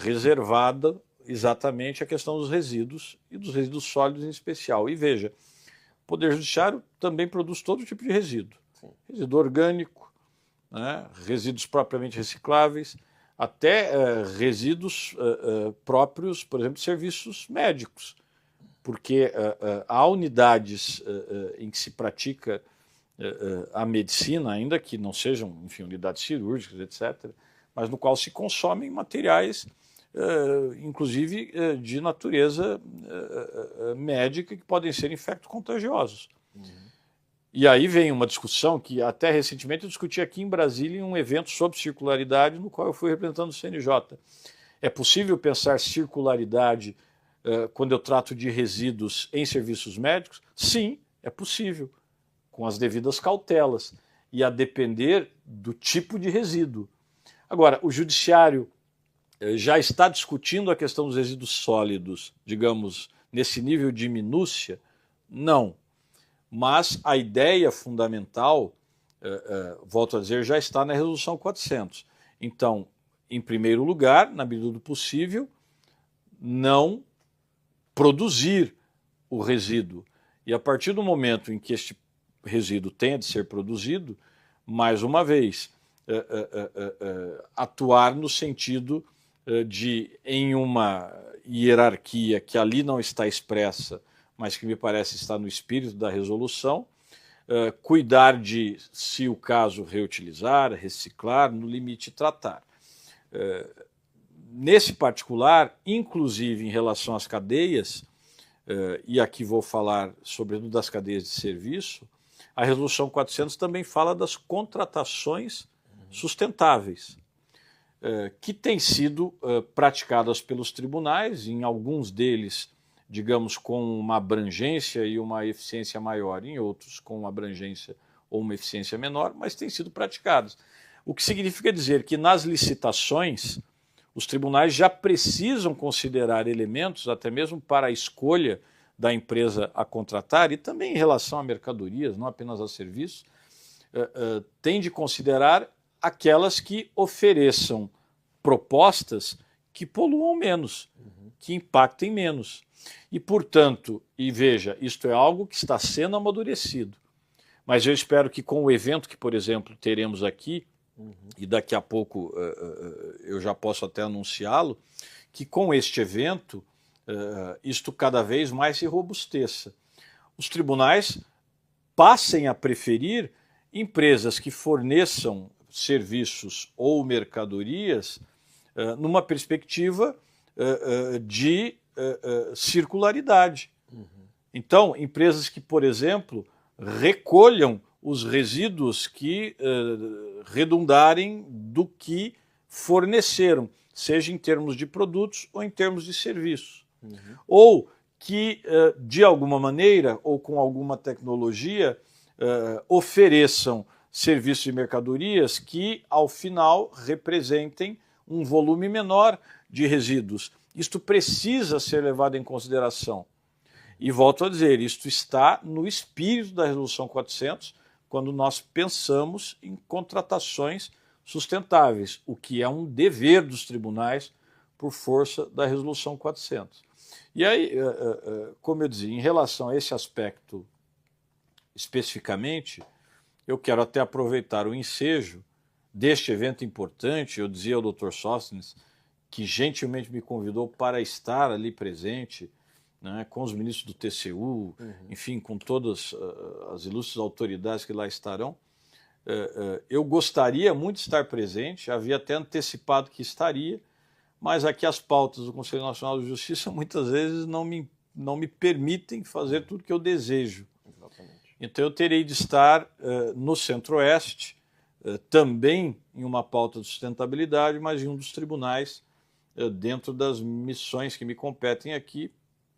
reservado exatamente à questão dos resíduos e dos resíduos sólidos em especial. E veja, o Poder Judiciário também produz todo tipo de resíduo. Resíduo orgânico, né, resíduos propriamente recicláveis, até resíduos próprios, por exemplo, de serviços médicos. Porque há unidades em que se pratica a medicina, ainda que não sejam, enfim, unidades cirúrgicas, etc., mas no qual se consomem materiais, inclusive de natureza médica, que podem ser infecto-contagiosos. E aí vem uma discussão que até recentemente eu discuti aqui em Brasília em um evento sobre circularidade, no qual eu fui representando o CNJ. É possível pensar circularidade quando eu trato de resíduos em serviços médicos? Sim, é possível, com as devidas cautelas, e a depender do tipo de resíduo. Agora, o judiciário já está discutindo a questão dos resíduos sólidos, digamos, nesse nível de minúcia? Não. Mas a ideia fundamental, volto a dizer, já está na resolução 400. Então, em primeiro lugar, na medida do possível, não produzir o resíduo. E a partir do momento em que este resíduo tenha de ser produzido, mais uma vez, atuar no sentido de, em uma hierarquia que ali não está expressa, mas que me parece estar no espírito da resolução, cuidar de, se o caso, reutilizar, reciclar, no limite tratar. Nesse particular, inclusive em relação às cadeias, e aqui vou falar sobretudo das cadeias de serviço, a Resolução 400 também fala das contratações sustentáveis, que têm sido praticadas pelos tribunais, em alguns deles, digamos, com uma abrangência e uma eficiência maior, em outros com uma abrangência ou uma eficiência menor, mas têm sido praticadas. O que significa dizer que nas licitações, os tribunais já precisam considerar elementos, até mesmo para a escolha da empresa a contratar, e também em relação a mercadorias, não apenas a serviços, tem de considerar aquelas que ofereçam propostas que poluam menos, que impactem menos. E, portanto, e veja, isto é algo que está sendo amadurecido. Mas eu espero que com o evento que, por exemplo, teremos aqui, e daqui a pouco eu já posso até anunciá-lo, que com este evento isto cada vez mais se robusteça. Os tribunais passem a preferir empresas que forneçam serviços ou mercadorias numa perspectiva de circularidade. Então, empresas que, por exemplo, recolham os resíduos que redundarem do que forneceram, seja em termos de produtos ou em termos de serviços. Ou que, de alguma maneira, ou com alguma tecnologia, ofereçam serviços e mercadorias que, ao final, representem um volume menor de resíduos. Isto precisa ser levado em consideração. E volto a dizer, isto está no espírito da Resolução 400, quando nós pensamos em contratações sustentáveis, o que é um dever dos tribunais por força da Resolução 400. E aí, como eu dizia, em relação a esse aspecto especificamente, eu quero até aproveitar o ensejo deste evento importante. Eu dizia ao Dr. Sóstenes, que gentilmente me convidou para estar ali presente, né, com os ministros do TCU, enfim, com todas as ilustres autoridades que lá estarão. Eu gostaria muito de estar presente, havia até antecipado que estaria, mas aqui as pautas do Conselho Nacional de Justiça muitas vezes não me permitem fazer tudo que eu desejo. Exatamente. Então eu terei de estar no Centro-Oeste, também em uma pauta de sustentabilidade, mas em um dos tribunais, dentro das missões que me competem aqui,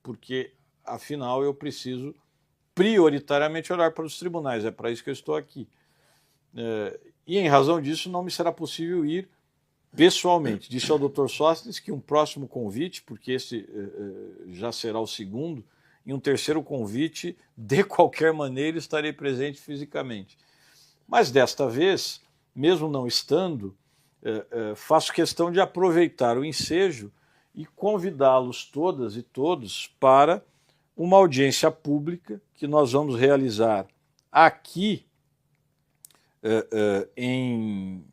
porque, afinal, eu preciso prioritariamente olhar para os tribunais, é para isso que eu estou aqui. E, em razão disso, não me será possível ir pessoalmente. Disse ao Dr. Sóstenes que um próximo convite, porque esse já será o segundo, e um terceiro convite, de qualquer maneira, estarei presente fisicamente. Mas, desta vez, mesmo não estando, faço questão de aproveitar o ensejo e convidá-los todas e todos para uma audiência pública que nós vamos realizar aqui em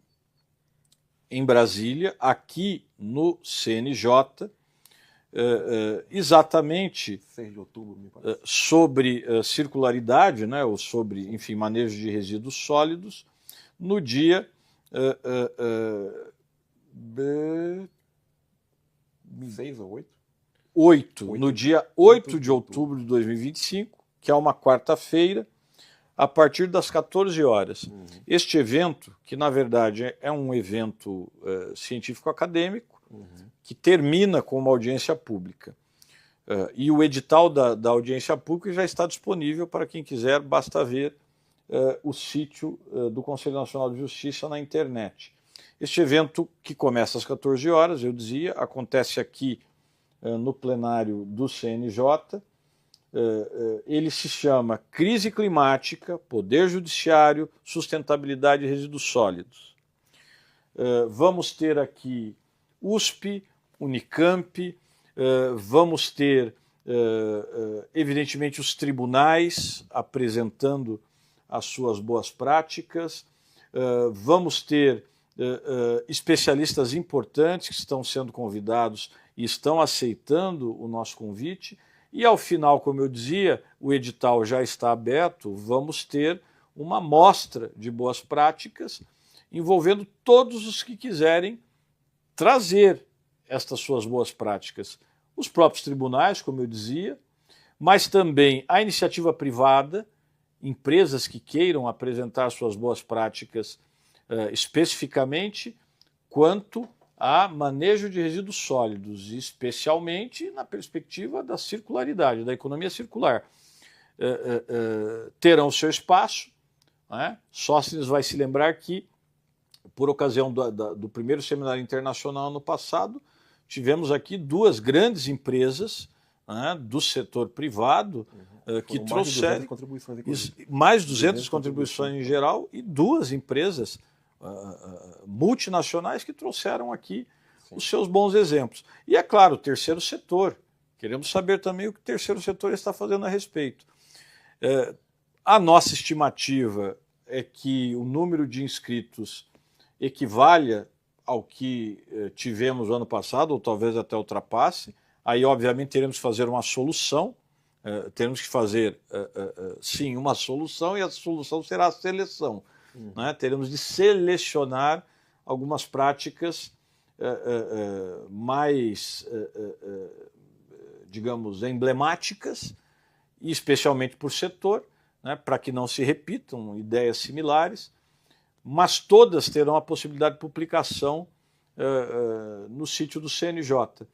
Brasília, aqui no CNJ, exatamente 6 de outubro, me parece, sobre circularidade, né, ou sobre, enfim, manejo de resíduos sólidos, no dia 6 ou 8? 8, no dia 8 de outubro de 2025, que é uma quarta-feira, a partir das 14 horas. Este evento, que na verdade é um evento científico-acadêmico, que termina com uma audiência pública. E o edital da audiência pública já está disponível para quem quiser, basta ver o sítio do Conselho Nacional de Justiça na internet. Este evento, que começa às 14 horas, eu dizia, acontece aqui no plenário do CNJ. Ele se chama Crise Climática, Poder Judiciário, Sustentabilidade e Resíduos Sólidos. vamos ter aqui USP, Unicamp, vamos ter, evidentemente, os tribunais apresentando as suas boas práticas, vamos ter especialistas importantes que estão sendo convidados e estão aceitando o nosso convite, e ao final, como eu dizia, o edital já está aberto, vamos ter uma mostra de boas práticas envolvendo todos os que quiserem trazer estas suas boas práticas. Os próprios tribunais, como eu dizia, mas também a iniciativa privada, empresas que queiram apresentar suas boas práticas especificamente quanto a manejo de resíduos sólidos, especialmente na perspectiva da circularidade, da economia circular. Terão o seu espaço. Sóstenes vai se lembrar que, por ocasião do primeiro seminário internacional ano passado, tivemos aqui duas grandes empresas do setor privado que trouxeram mais de 200 contribuições em geral, e duas empresas multinacionais que trouxeram aqui os seus bons exemplos. E é claro, o terceiro setor. Queremos saber também o que o terceiro setor está fazendo a respeito. A nossa estimativa é que o número de inscritos equivalha ao que tivemos no ano passado, ou talvez até ultrapasse. Aí, obviamente, teremos que fazer uma solução, teremos que fazer, sim, uma solução, e a solução será a seleção. Teremos de selecionar algumas práticas mais, digamos, emblemáticas, e especialmente por setor, para que não se repitam ideias similares, mas todas terão a possibilidade de publicação no sítio do CNJ.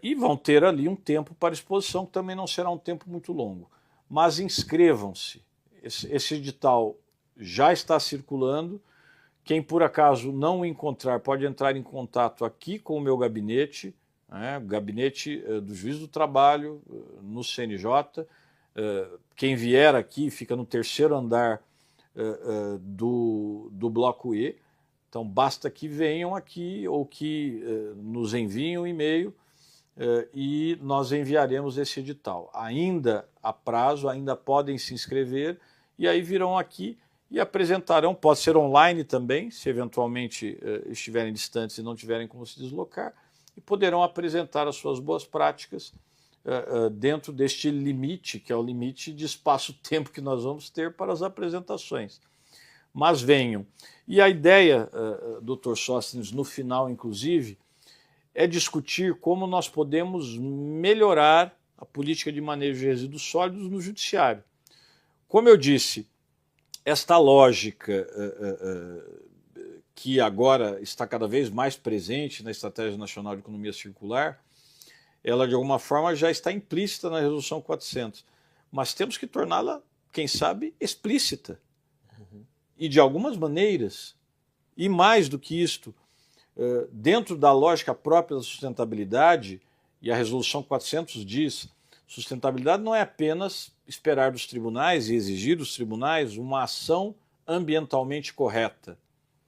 E vão ter ali um tempo para exposição, que também não será um tempo muito longo. Mas inscrevam-se. Esse edital já está circulando. Quem por acaso não o encontrar pode entrar em contato aqui com o meu gabinete, o gabinete do Juiz do Trabalho, no CNJ. Quem vier aqui fica no terceiro andar do Bloco E. Então basta que venham aqui ou que nos enviem um e-mail e nós enviaremos esse edital. Ainda há prazo, ainda podem se inscrever, e aí virão aqui e apresentarão, pode ser online também, se eventualmente estiverem distantes e não tiverem como se deslocar, e poderão apresentar as suas boas práticas dentro deste limite, que é o limite de espaço-tempo que nós vamos ter para as apresentações. Mas venham. E a ideia, Dr. Sóstenes, no final, inclusive, é discutir como nós podemos melhorar a política de manejo de resíduos sólidos no judiciário. Como eu disse, esta lógica que agora está cada vez mais presente na Estratégia Nacional de Economia Circular, ela de alguma forma já está implícita na Resolução 400, mas temos que torná-la, quem sabe, explícita. E de algumas maneiras, e mais do que isto, dentro da lógica própria da sustentabilidade, e a Resolução 400 diz, sustentabilidade não é apenas esperar dos tribunais e exigir dos tribunais uma ação ambientalmente correta,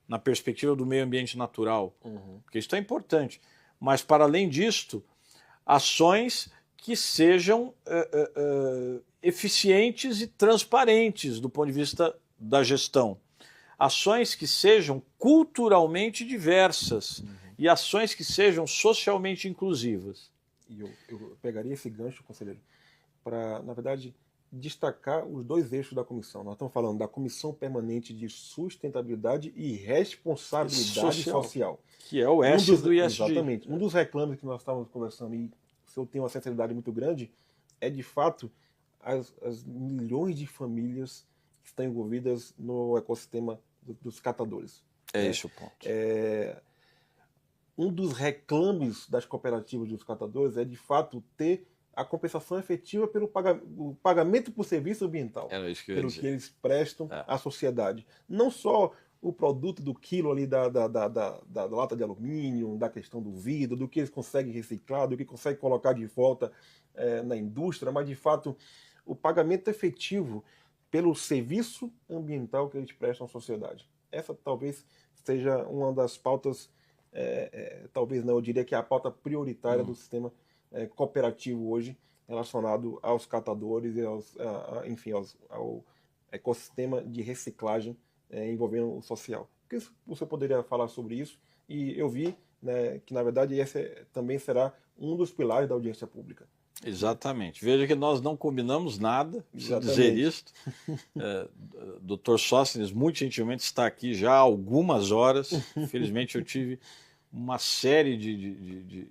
na perspectiva do meio ambiente natural, porque isso é importante, mas para além disto, ações que sejam eficientes e transparentes do ponto de vista da gestão. Ações que sejam culturalmente diversas e ações que sejam socialmente inclusivas. E eu pegaria esse gancho, conselheiro, para, na verdade, destacar os dois eixos da comissão. Nós estamos falando da Comissão Permanente de Sustentabilidade e Responsabilidade Social. Que é o S do ISG. Exatamente. Um dos reclames que nós estávamos conversando, e se eu tenho uma sensibilidade muito grande, é, de fato, as milhões de famílias que estão envolvidas no ecossistema dos catadores. É esse o ponto. Um dos reclames das cooperativas dos catadores é, de fato, ter a compensação efetiva pelo pagamento por serviço ambiental, pelo que eles prestam à sociedade. Não só o produto do quilo ali da lata de alumínio, da questão do vidro, do que eles conseguem reciclar, do que conseguem colocar de volta na indústria, mas, de fato, o pagamento efetivo pelo serviço ambiental que eles prestam à sociedade. Essa talvez seja uma das pautas, talvez não, eu diria que é a pauta prioritária do sistema cooperativo hoje, relacionado aos catadores e enfim, ao ecossistema de reciclagem envolvendo o social. O que você poderia falar sobre isso? E eu vi, né, que, na verdade, esse também será um dos pilares da audiência pública. Exatamente. Veja que nós não combinamos nada, preciso dizer isto. Dr. Sóstenes, muito gentilmente, está aqui já há algumas horas. Infelizmente, eu tive uma série de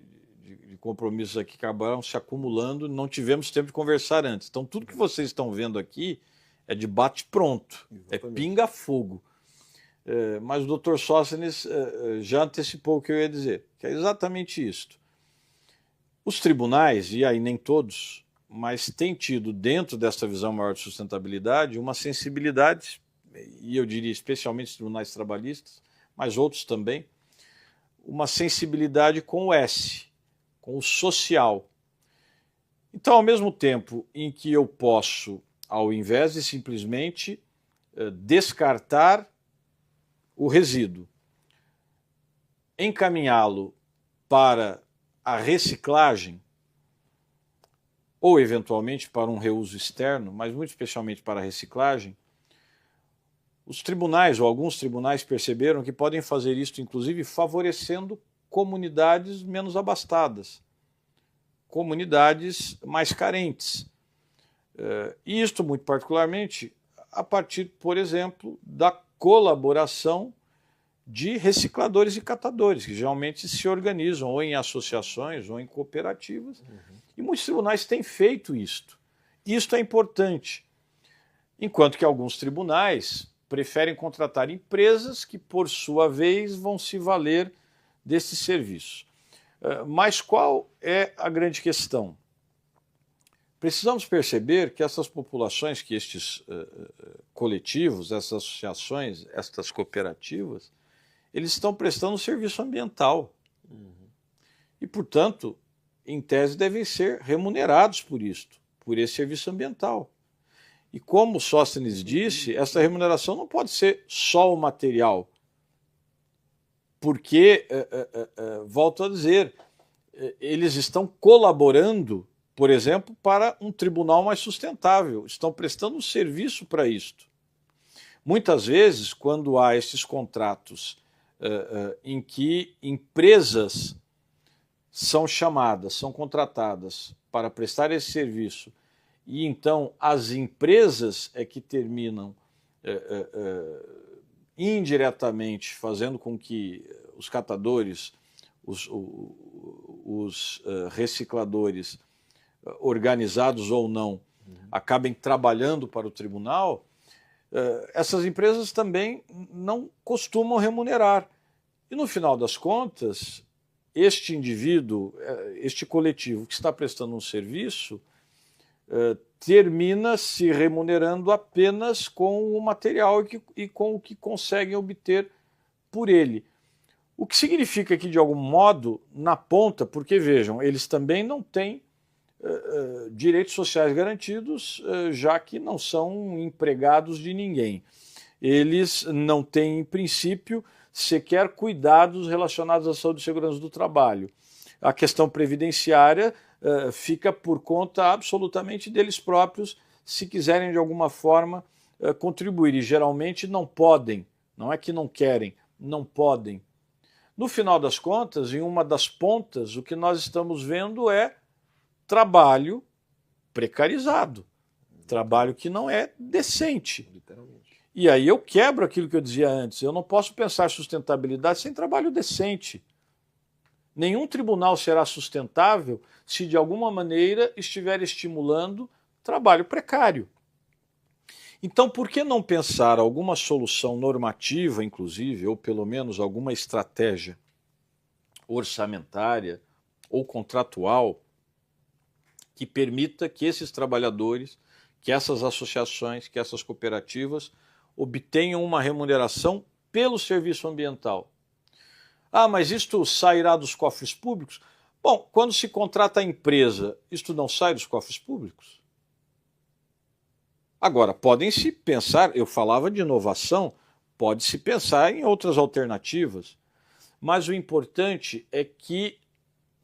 compromissos aqui que acabaram se acumulando, não tivemos tempo de conversar antes. Então, tudo que vocês estão vendo aqui é de bate-pronto, é pinga-fogo. Mas o Dr. Sóstenes já antecipou o que eu ia dizer, que é exatamente isto. Os tribunais, e aí nem todos, mas têm tido dentro dessa visão maior de sustentabilidade uma sensibilidade, e eu diria especialmente os tribunais trabalhistas, mas outros também, uma sensibilidade com o S, com o social. Então, ao mesmo tempo em que eu posso, ao invés de simplesmente descartar o resíduo, encaminhá-lo para a reciclagem, ou eventualmente para um reuso externo, mas muito especialmente para a reciclagem, os tribunais, ou alguns tribunais, perceberam que podem fazer isso, inclusive, favorecendo comunidades menos abastadas, comunidades mais carentes. E isto, muito particularmente, a partir, por exemplo, da colaboração de recicladores e catadores, que geralmente se organizam ou em associações ou em cooperativas. E muitos tribunais têm feito isto. Isto é importante. Enquanto que alguns tribunais preferem contratar empresas que, por sua vez, vão se valer desse serviço. Mas qual é a grande questão? Precisamos perceber que essas populações, que estes coletivos, essas associações, estas cooperativas, eles estão prestando serviço ambiental. E, portanto, em tese, devem ser remunerados por isto, por esse serviço ambiental. E como Sóstenes disse, essa remuneração não pode ser só o material, porque, volto a dizer, eles estão colaborando, por exemplo, para um tribunal mais sustentável, estão prestando um serviço para isto. Muitas vezes, quando há esses contratos em que empresas são chamadas, são contratadas para prestar esse serviço, e então as empresas é que terminam indiretamente fazendo com que os catadores, os recicladores, organizados ou não, acabem trabalhando para o tribunal, essas empresas também não costumam remunerar. E no final das contas, este indivíduo, este coletivo que está prestando um serviço, termina se remunerando apenas com o material e com o que conseguem obter por ele. O que significa que, de algum modo, na ponta, porque vejam, eles também não têm direitos sociais garantidos, já que não são empregados de ninguém. Eles não têm, em princípio, sequer cuidados relacionados à saúde e segurança do trabalho. A questão previdenciária fica por conta absolutamente deles próprios, se quiserem de alguma forma contribuir, e geralmente não podem, não é que não querem, não podem. No final das contas, em uma das pontas, o que nós estamos vendo é trabalho precarizado, trabalho que não é decente. Literalmente. E aí eu quebro aquilo que eu dizia antes, eu não posso pensar sustentabilidade sem trabalho decente. Nenhum tribunal será sustentável se de alguma maneira estiver estimulando trabalho precário. Então, por que não pensar alguma solução normativa, inclusive, ou pelo menos alguma estratégia orçamentária ou contratual que permita que esses trabalhadores, que essas associações, que essas cooperativas obtenham uma remuneração pelo serviço ambiental? Ah, mas isto sairá dos cofres públicos? Bom, quando se contrata a empresa, isto não sai dos cofres públicos? Agora, podem-se pensar, eu falava de inovação, pode-se pensar em outras alternativas, mas o importante é que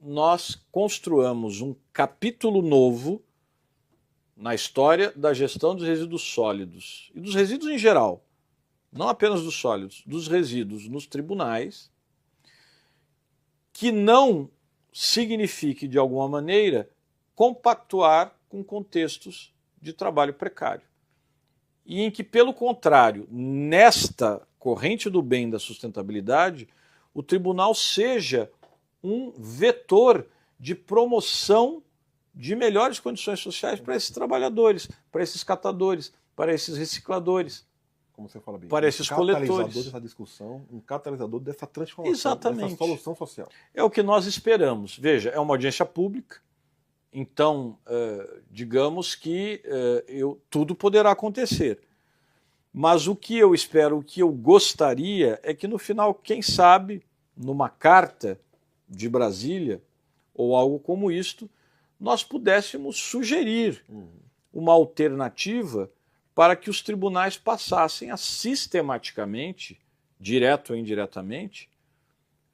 nós construamos um capítulo novo na história da gestão dos resíduos sólidos e dos resíduos em geral, não apenas dos sólidos, dos resíduos nos tribunais, que não signifique, de alguma maneira, compactuar com contextos de trabalho precário. E em que, pelo contrário, nesta corrente do bem da sustentabilidade, o tribunal seja um vetor de promoção de melhores condições sociais para esses trabalhadores, para esses catadores, para esses recicladores, como você fala bem, para esses coletores. Um catalisador dessa discussão, um catalisador dessa transformação, exatamente, dessa solução social. É o que nós esperamos. Veja, é uma audiência pública, então, digamos que tudo poderá acontecer. Mas o que eu espero, o que eu gostaria é que no final, quem sabe, numa carta de Brasília ou algo como isto, nós pudéssemos sugerir uma alternativa para que os tribunais passassem a sistematicamente, direto ou indiretamente,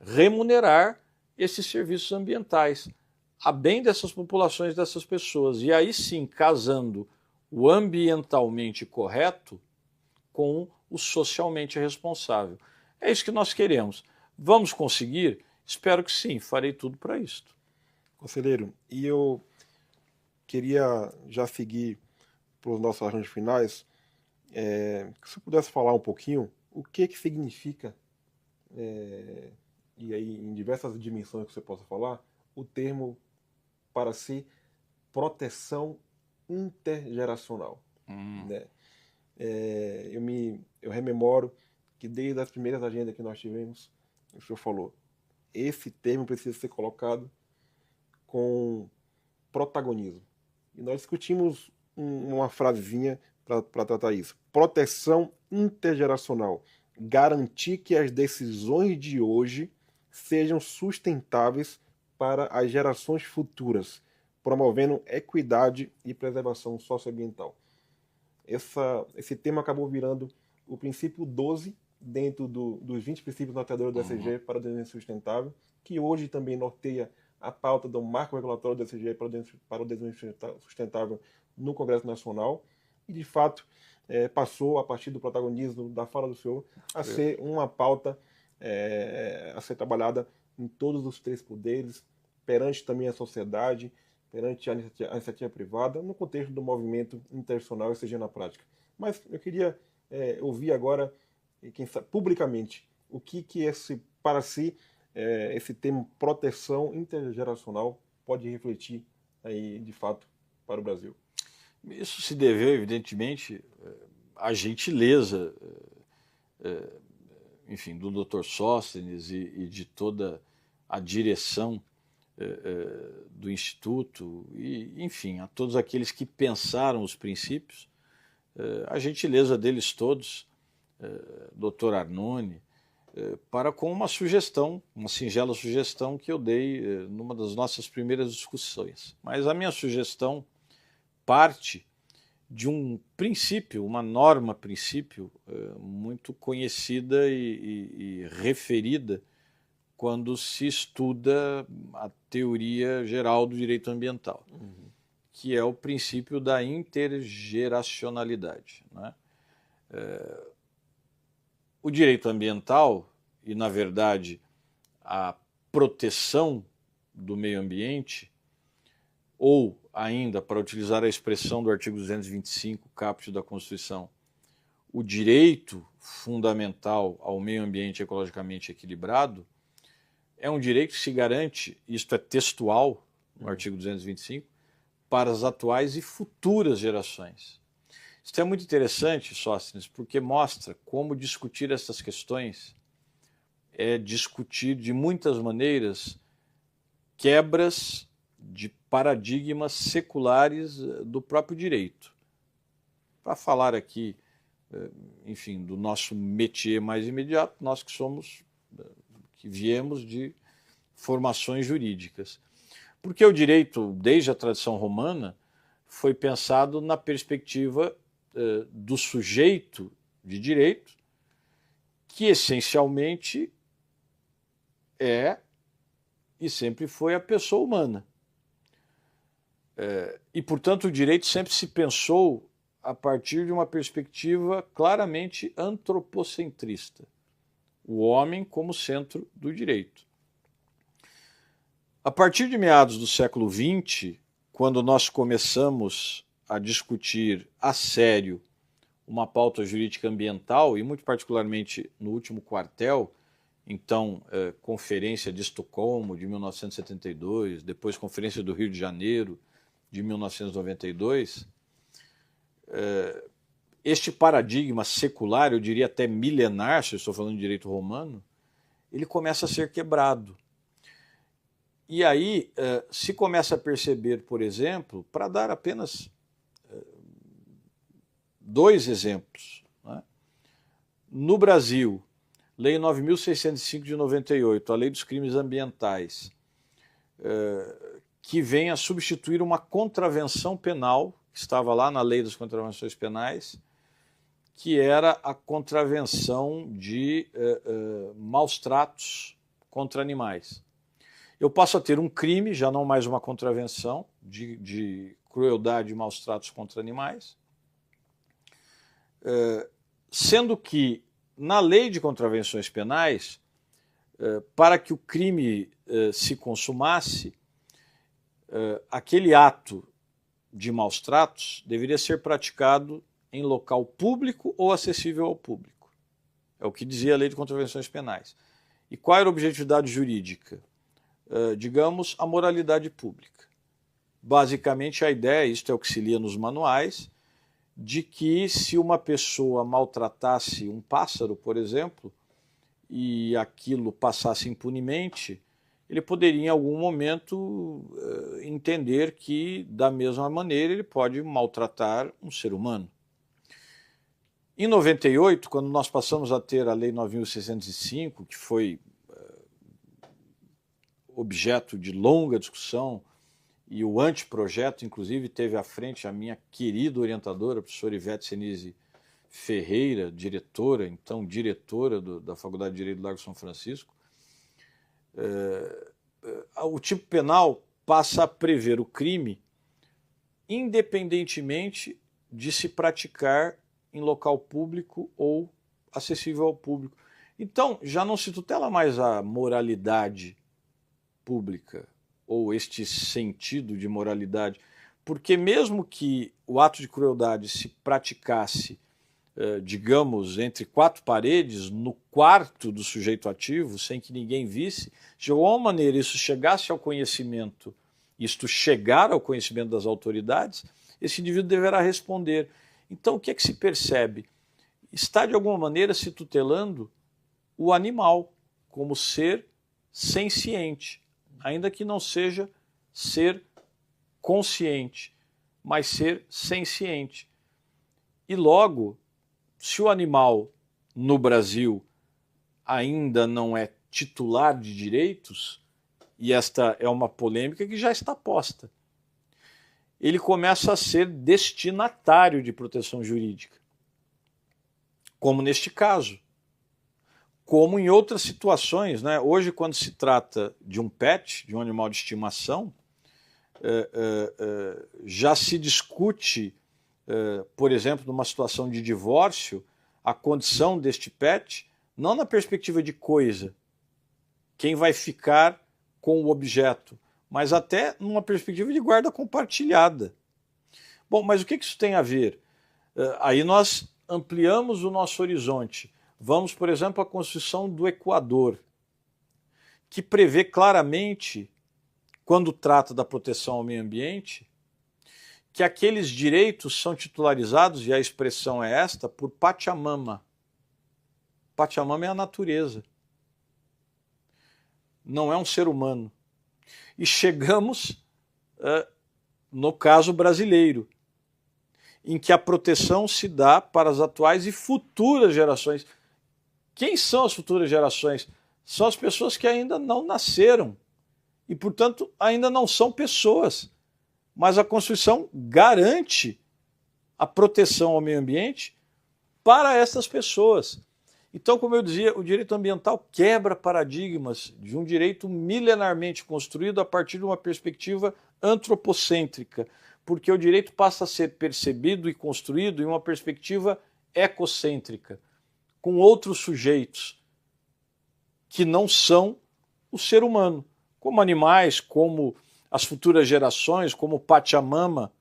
remunerar esses serviços ambientais, a bem dessas populações, dessas pessoas. E aí sim, casando o ambientalmente correto com o socialmente responsável. É isso que nós queremos. Vamos conseguir? Espero que sim, farei tudo para isso. Conselheiro, e eu queria já seguir para os nossos arranjos finais, que você pudesse falar um pouquinho o que significa, e aí em diversas dimensões que você possa falar, o termo para si proteção intergeracional. Né? Eu rememoro que desde as primeiras agendas que nós tivemos, o senhor falou, esse termo precisa ser colocado com protagonismo. E nós discutimos uma frasezinha para tratar isso. Proteção intergeracional. Garantir que as decisões de hoje sejam sustentáveis para as gerações futuras, promovendo equidade e preservação socioambiental. Esse tema acabou virando o princípio 12 dentro dos 20 princípios norteadores do ESG para o desenvolvimento sustentável, que hoje também norteia a pauta do marco regulatório do ESG para o desenvolvimento sustentável no Congresso Nacional e, de fato, passou, a partir do protagonismo da fala do senhor, a ser uma pauta a ser trabalhada em todos os três poderes, perante também a sociedade, perante a iniciativa privada, no contexto do movimento internacional ESG na prática. Mas eu queria ouvir agora, quem sabe, publicamente, o que para si, esse termo proteção intergeracional pode refletir aí, de fato, para o Brasil. Isso se deveu, evidentemente, à gentileza, enfim, do Dr. Sóstenes e de toda a direção do Instituto e, enfim, a todos aqueles que pensaram os princípios, a gentileza deles todos, Dr. Arnone, para com uma sugestão, uma singela sugestão que eu dei numa das nossas primeiras discussões. Mas a minha sugestão parte de um princípio, uma norma-princípio muito conhecida e referida quando se estuda a teoria geral do direito ambiental, que é o princípio da intergeracionalidade. Né? O direito ambiental e, na verdade, a proteção do meio ambiente, ou ainda, para utilizar a expressão do artigo 225, caput da Constituição, o direito fundamental ao meio ambiente ecologicamente equilibrado, é um direito que se garante, isto é textual, no artigo 225, para as atuais e futuras gerações. Isso é muito interessante, Sóstenes, porque mostra como discutir essas questões é discutir de muitas maneiras quebras de paradigmas seculares do próprio direito. Para falar aqui, enfim, do nosso métier mais imediato, nós que viemos de formações jurídicas. Porque o direito, desde a tradição romana, foi pensado na perspectiva do sujeito de direito que essencialmente é e sempre foi a pessoa humana. E, portanto, o direito sempre se pensou a partir de uma perspectiva claramente antropocentrista. O homem como centro do direito. A partir de meados do século XX, quando nós começamos a discutir a sério uma pauta jurídica ambiental, e muito particularmente no último quartel, então Conferência de Estocolmo, de 1972, depois Conferência do Rio de Janeiro, de 1992, este paradigma secular, eu diria até milenar, se eu estou falando de direito romano, ele começa a ser quebrado. E aí se começa a perceber, por exemplo, para dar apenas dois exemplos, né? No Brasil, Lei 9.605 de 98, a Lei dos Crimes Ambientais, que vem a substituir uma contravenção penal, que estava lá na Lei das Contravenções Penais, que era a contravenção de maus tratos contra animais. Eu passo a ter um crime, já não mais uma contravenção, de crueldade e maus tratos contra animais, sendo que na Lei de Contravenções Penais, para que o crime se consumasse, aquele ato de maus tratos deveria ser praticado em local público ou acessível ao público. É o que dizia a Lei de Contravenções Penais. E qual era a objetividade jurídica? Digamos, a moralidade pública. Basicamente a ideia, isto é o que se lia nos manuais, de que se uma pessoa maltratasse um pássaro, por exemplo, e aquilo passasse impunemente, ele poderia em algum momento entender que da mesma maneira ele pode maltratar um ser humano. Em 98, quando nós passamos a ter a Lei 9.605, que foi objeto de longa discussão, e o anteprojeto, inclusive, teve à frente a minha querida orientadora, a professora Ivete Senise Ferreira, diretora, então diretora da Faculdade de Direito do Largo São Francisco. O tipo penal passa a prever o crime independentemente de se praticar em local público ou acessível ao público. Então, já não se tutela mais a moralidade pública, ou este sentido de moralidade, porque mesmo que o ato de crueldade se praticasse, digamos, entre quatro paredes, no quarto do sujeito ativo, sem que ninguém visse, de alguma maneira isso chegasse ao conhecimento, isto chegar ao conhecimento das autoridades, esse indivíduo deverá responder. Então o que é que se percebe? Está de alguma maneira se tutelando o animal como ser senciente, ainda que não seja ser consciente, mas ser senciente. E logo, se o animal no Brasil ainda não é titular de direitos, e esta é uma polêmica que já está posta, ele começa a ser destinatário de proteção jurídica, como neste caso. Como em outras situações, né? Hoje, quando se trata de um pet, de um animal de estimação, já se discute, por exemplo, numa situação de divórcio, a condição deste pet, não na perspectiva de coisa, quem vai ficar com o objeto, mas até numa perspectiva de guarda compartilhada. Bom, mas o que isso tem a ver? Aí nós ampliamos o nosso horizonte. Vamos, por exemplo, à Constituição do Equador, que prevê claramente, quando trata da proteção ao meio ambiente, que aqueles direitos são titularizados, e a expressão é esta, por Pachamama. Pachamama é a natureza. Não é um ser humano. E chegamos no caso brasileiro, em que a proteção se dá para as atuais e futuras gerações. Quem são as futuras gerações? São as pessoas que ainda não nasceram e, portanto, ainda não são pessoas. Mas a Constituição garante a proteção ao meio ambiente para essas pessoas. Então, como eu dizia, o direito ambiental quebra paradigmas de um direito milenarmente construído a partir de uma perspectiva antropocêntrica, porque o direito passa a ser percebido e construído em uma perspectiva ecocêntrica, com outros sujeitos que não são o ser humano, como animais, como as futuras gerações, como Pachamama.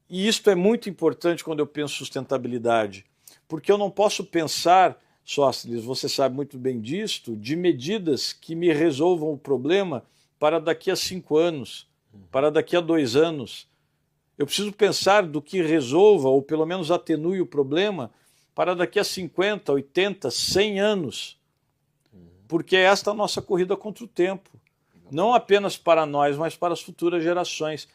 E isto é muito importante quando eu penso sustentabilidade, porque eu não posso pensar, Sóstenes, você sabe muito bem disto, de medidas que me resolvam o problema para daqui a 5 anos, para daqui a 2 anos. Eu preciso pensar do que resolva, ou pelo menos atenue o problema, para daqui a 50, 80, 100 anos. Porque é esta a nossa corrida contra o tempo. Não apenas para nós, mas para as futuras gerações.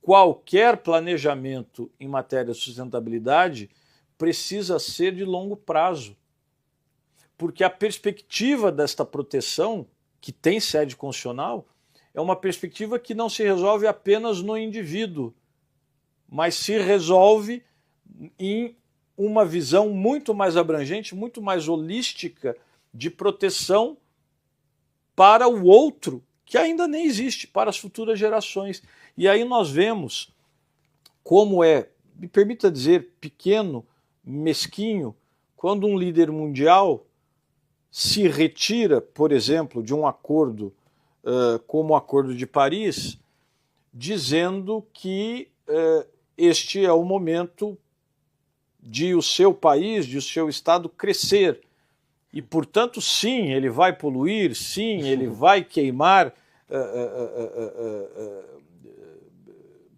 Qualquer planejamento em matéria de sustentabilidade precisa ser de longo prazo, porque a perspectiva desta proteção, que tem sede constitucional, é uma perspectiva que não se resolve apenas no indivíduo, mas se resolve em uma visão muito mais abrangente, muito mais holística de proteção para o outro, que ainda nem existe, para as futuras gerações. E aí nós vemos como é, me permita dizer, pequeno, mesquinho, quando um líder mundial se retira, por exemplo, de um acordo como o Acordo de Paris, dizendo que este é o momento de o seu país, de o seu estado crescer. E, portanto, sim, ele vai poluir, sim, ele vai queimar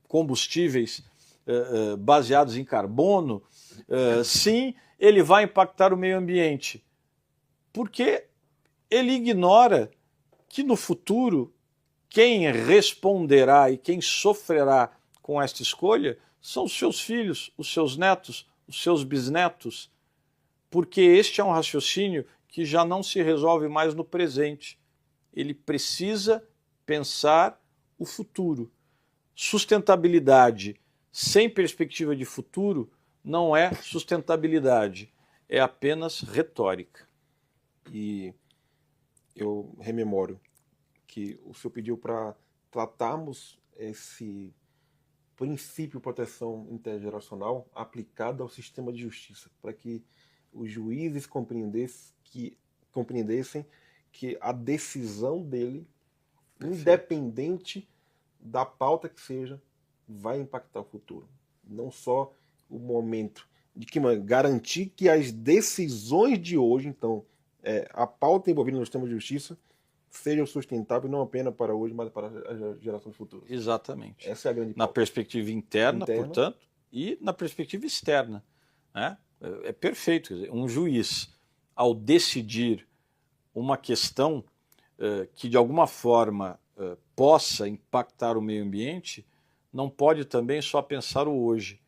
combustíveis baseados em carbono, sim, ele vai impactar o meio ambiente, porque ele ignora que no futuro quem responderá e quem sofrerá com esta escolha são os seus filhos, os seus netos, os seus bisnetos, porque este é um raciocínio que já não se resolve mais no presente. Ele precisa pensar o futuro. Sustentabilidade sem perspectiva de futuro não é sustentabilidade, é apenas retórica. E eu rememoro que o senhor pediu para tratarmos esse princípio de proteção intergeracional aplicado ao sistema de justiça, para que os juízes compreendessem que a decisão dele, independente da pauta que seja, vai impactar o futuro. Não só o momento de que garantir que as decisões de hoje, então, a pauta envolvida no sistema de justiça, sejam sustentáveis não apenas para hoje, mas para as gerações futuras. Exatamente. Essa é a grande na pauta. Perspectiva interna, portanto, e na perspectiva externa. Né? É perfeito. Quer dizer, um juiz, ao decidir uma questão que de alguma forma possa impactar o meio ambiente, não pode também só pensar o hoje.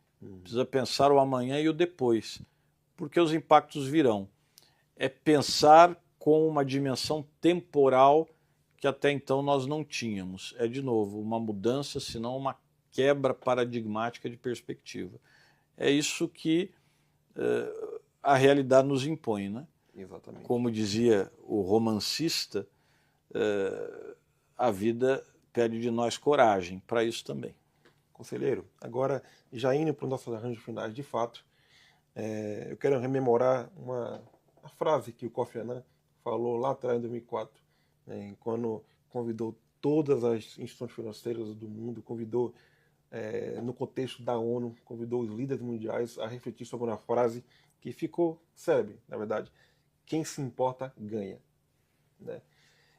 Precisa pensar o amanhã e o depois, porque os impactos virão. É pensar com uma dimensão temporal que até então nós não tínhamos. É, de novo, uma mudança, senão uma quebra paradigmática de perspectiva. É isso que a realidade nos impõe, né? Exatamente. Como dizia o romancista, a vida pede de nós coragem para isso também. Conselheiro, agora, já indo para os nossos arranjos finais, de fato, eu quero rememorar uma frase que o Kofi Annan falou lá atrás, em 2004, quando convidou todas as instituições financeiras do mundo, convidou, no contexto da ONU, convidou os líderes mundiais a refletir sobre uma frase que ficou célebre, na verdade: quem se importa ganha. Né?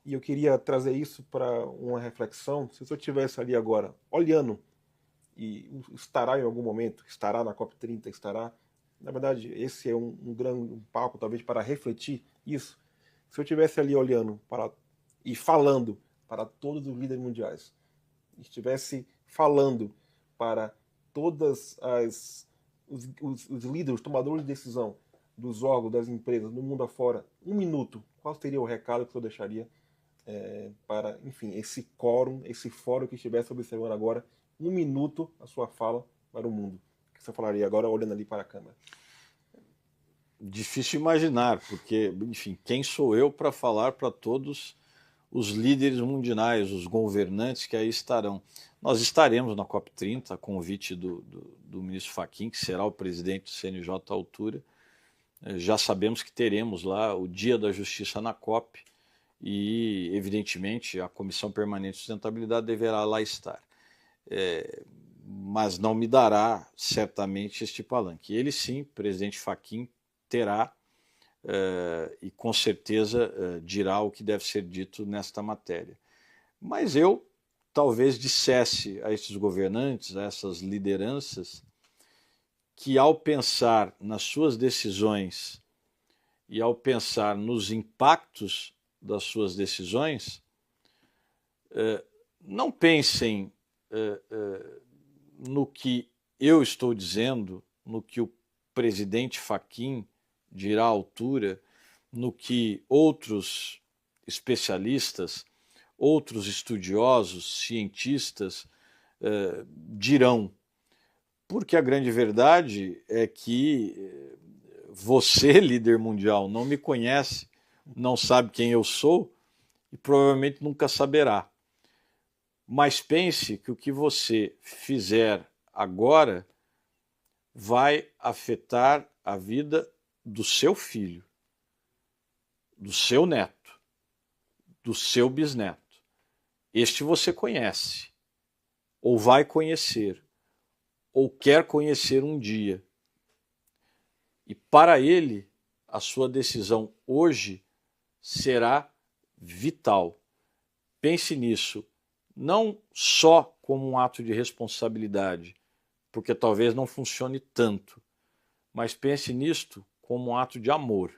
E eu queria trazer isso para uma reflexão. Se eu estivesse ali agora, olhando, e estará em algum momento, estará na COP30, estará... Na verdade, esse é um grande papo, talvez, para refletir isso. Se eu estivesse ali olhando e falando para todos os líderes mundiais, estivesse falando para todas os líderes, os tomadores de decisão dos órgãos, das empresas, no mundo afora, 1 minuto, qual seria o recado que eu deixaria para, enfim, esse quórum, esse fórum que estivesse observando agora, 1 minuto a sua fala para o mundo? O que você falaria agora, olhando ali para a câmera? difícil imaginar, porque, enfim, quem sou eu para falar para todos os líderes mundiais, os governantes que aí estarão? Nós estaremos na COP30, a convite do ministro Fachin, que será o presidente do CNJ à altura. Já sabemos que teremos lá o Dia da Justiça na COP e, evidentemente, a Comissão Permanente de Sustentabilidade deverá lá estar. Mas não me dará, certamente, este palanque. Ele sim, presidente Fachin, terá e com certeza dirá o que deve ser dito nesta matéria. Mas eu talvez dissesse a esses governantes, a essas lideranças, que ao pensar nas suas decisões e ao pensar nos impactos das suas decisões, não pensem no que eu estou dizendo, no que o presidente Fachin dirá à altura, no que outros especialistas, outros estudiosos, cientistas dirão. Porque a grande verdade é que você, líder mundial, não me conhece, não sabe quem eu sou e provavelmente nunca saberá. Mas pense que o que você fizer agora vai afetar a vida do seu filho, do seu neto, do seu bisneto. Este você conhece, ou vai conhecer, ou quer conhecer um dia. E para ele, a sua decisão hoje será vital. Pense nisso, não só como um ato de responsabilidade, porque talvez não funcione tanto, mas pense nisto como um ato de amor.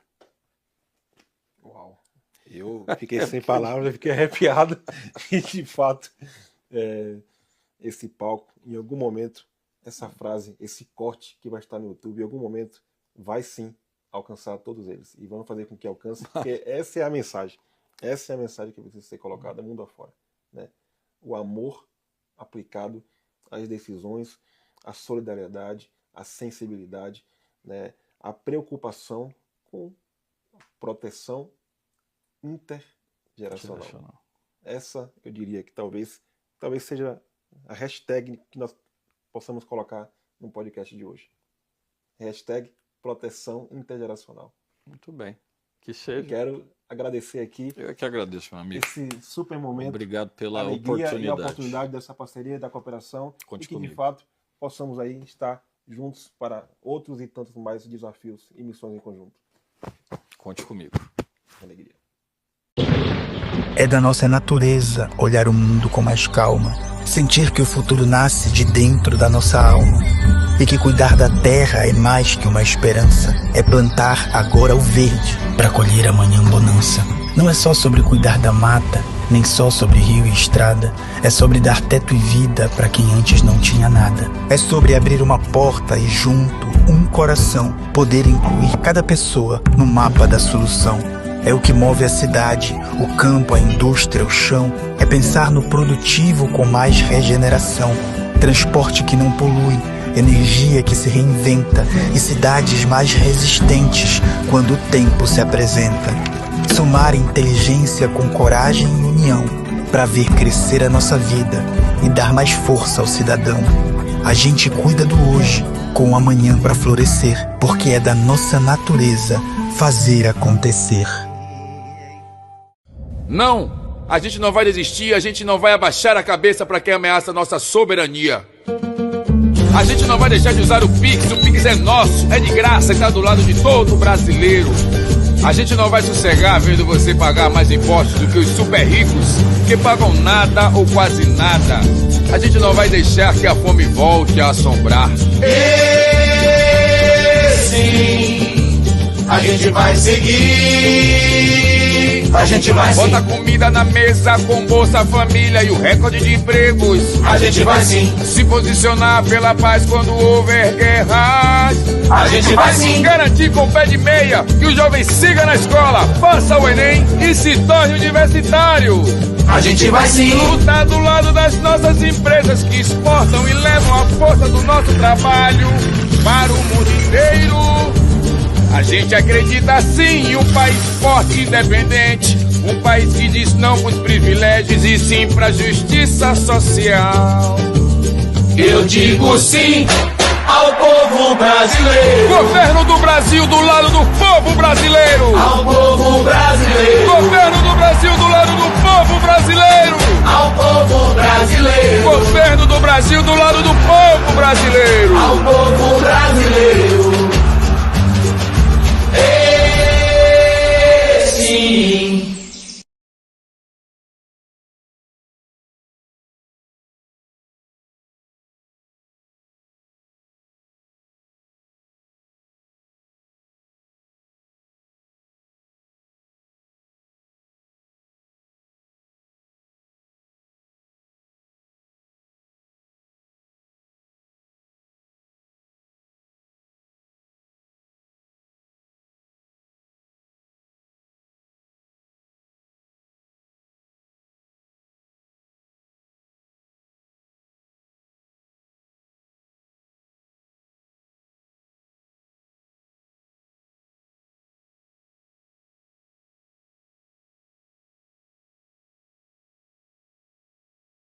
Uau! Eu fiquei sem palavras, eu fiquei arrepiado e, de fato, esse palco, em algum momento, essa frase, esse corte que vai estar no YouTube, em algum momento, vai sim alcançar todos eles. E vamos fazer com que alcance, porque essa é a mensagem. Essa é a mensagem que precisa ser colocada mundo afora, né? O amor aplicado às decisões, a solidariedade, a sensibilidade, né? A preocupação com a proteção intergeracional. Essa, eu diria que talvez seja a hashtag que nós possamos colocar no podcast de hoje. Hashtag proteção intergeracional. Muito bem. Que seja. Eu quero agradecer aqui. Eu que agradeço, meu amigo. Esse super momento. Obrigado pela oportunidade. E a oportunidade dessa parceria, da cooperação. Conte e que, comigo. de fato, possamos aí estar juntos para outros e tantos mais desafios e missões em conjunto. Conte comigo. Alegria. É da nossa natureza olhar o mundo com mais calma, sentir que o futuro nasce de dentro da nossa alma e que cuidar da terra é mais que uma esperança, é plantar agora o verde para colher amanhã bonança. Não é só sobre cuidar da mata, nem só sobre rio e estrada, é sobre dar teto e vida para quem antes não tinha nada. É sobre abrir uma porta e junto, um coração, poder incluir cada pessoa no mapa da solução. É o que move a cidade, o campo, a indústria, o chão. É pensar no produtivo com mais regeneração. Transporte que não polui, energia que se reinventa e cidades mais resistentes quando o tempo se apresenta. Somar inteligência com coragem e união para ver crescer a nossa vida e dar mais força ao cidadão. A gente cuida do hoje com o amanhã para florescer, porque é da nossa natureza fazer acontecer. Não, a gente não vai desistir, a gente não vai abaixar a cabeça para quem ameaça a nossa soberania. A gente não vai deixar de usar o Pix é nosso, é de graça e está do lado de todo brasileiro. A gente não vai sossegar vendo você pagar mais impostos do que os super ricos, que pagam nada ou quase nada. A gente não vai deixar que a fome volte a assombrar. Sim, a gente vai seguir. A gente vai sim. Bota comida na mesa com Bolsa Família e o recorde de empregos. A gente vai sim. Se posicionar pela paz quando houver guerras. A gente vai sim. Garantir com pé de meia que o jovem siga na escola, faça o Enem e se torne universitário. A gente vai sim. Lutar do lado das nossas empresas que exportam e levam a força do nosso trabalho para o mundo inteiro. A gente acredita sim em um país forte e independente, um país que diz não pros privilégios e sim pra justiça social. Eu digo sim ao povo brasileiro. Governo do Brasil do lado do povo brasileiro. Ao povo brasileiro. Governo do Brasil do lado do povo brasileiro.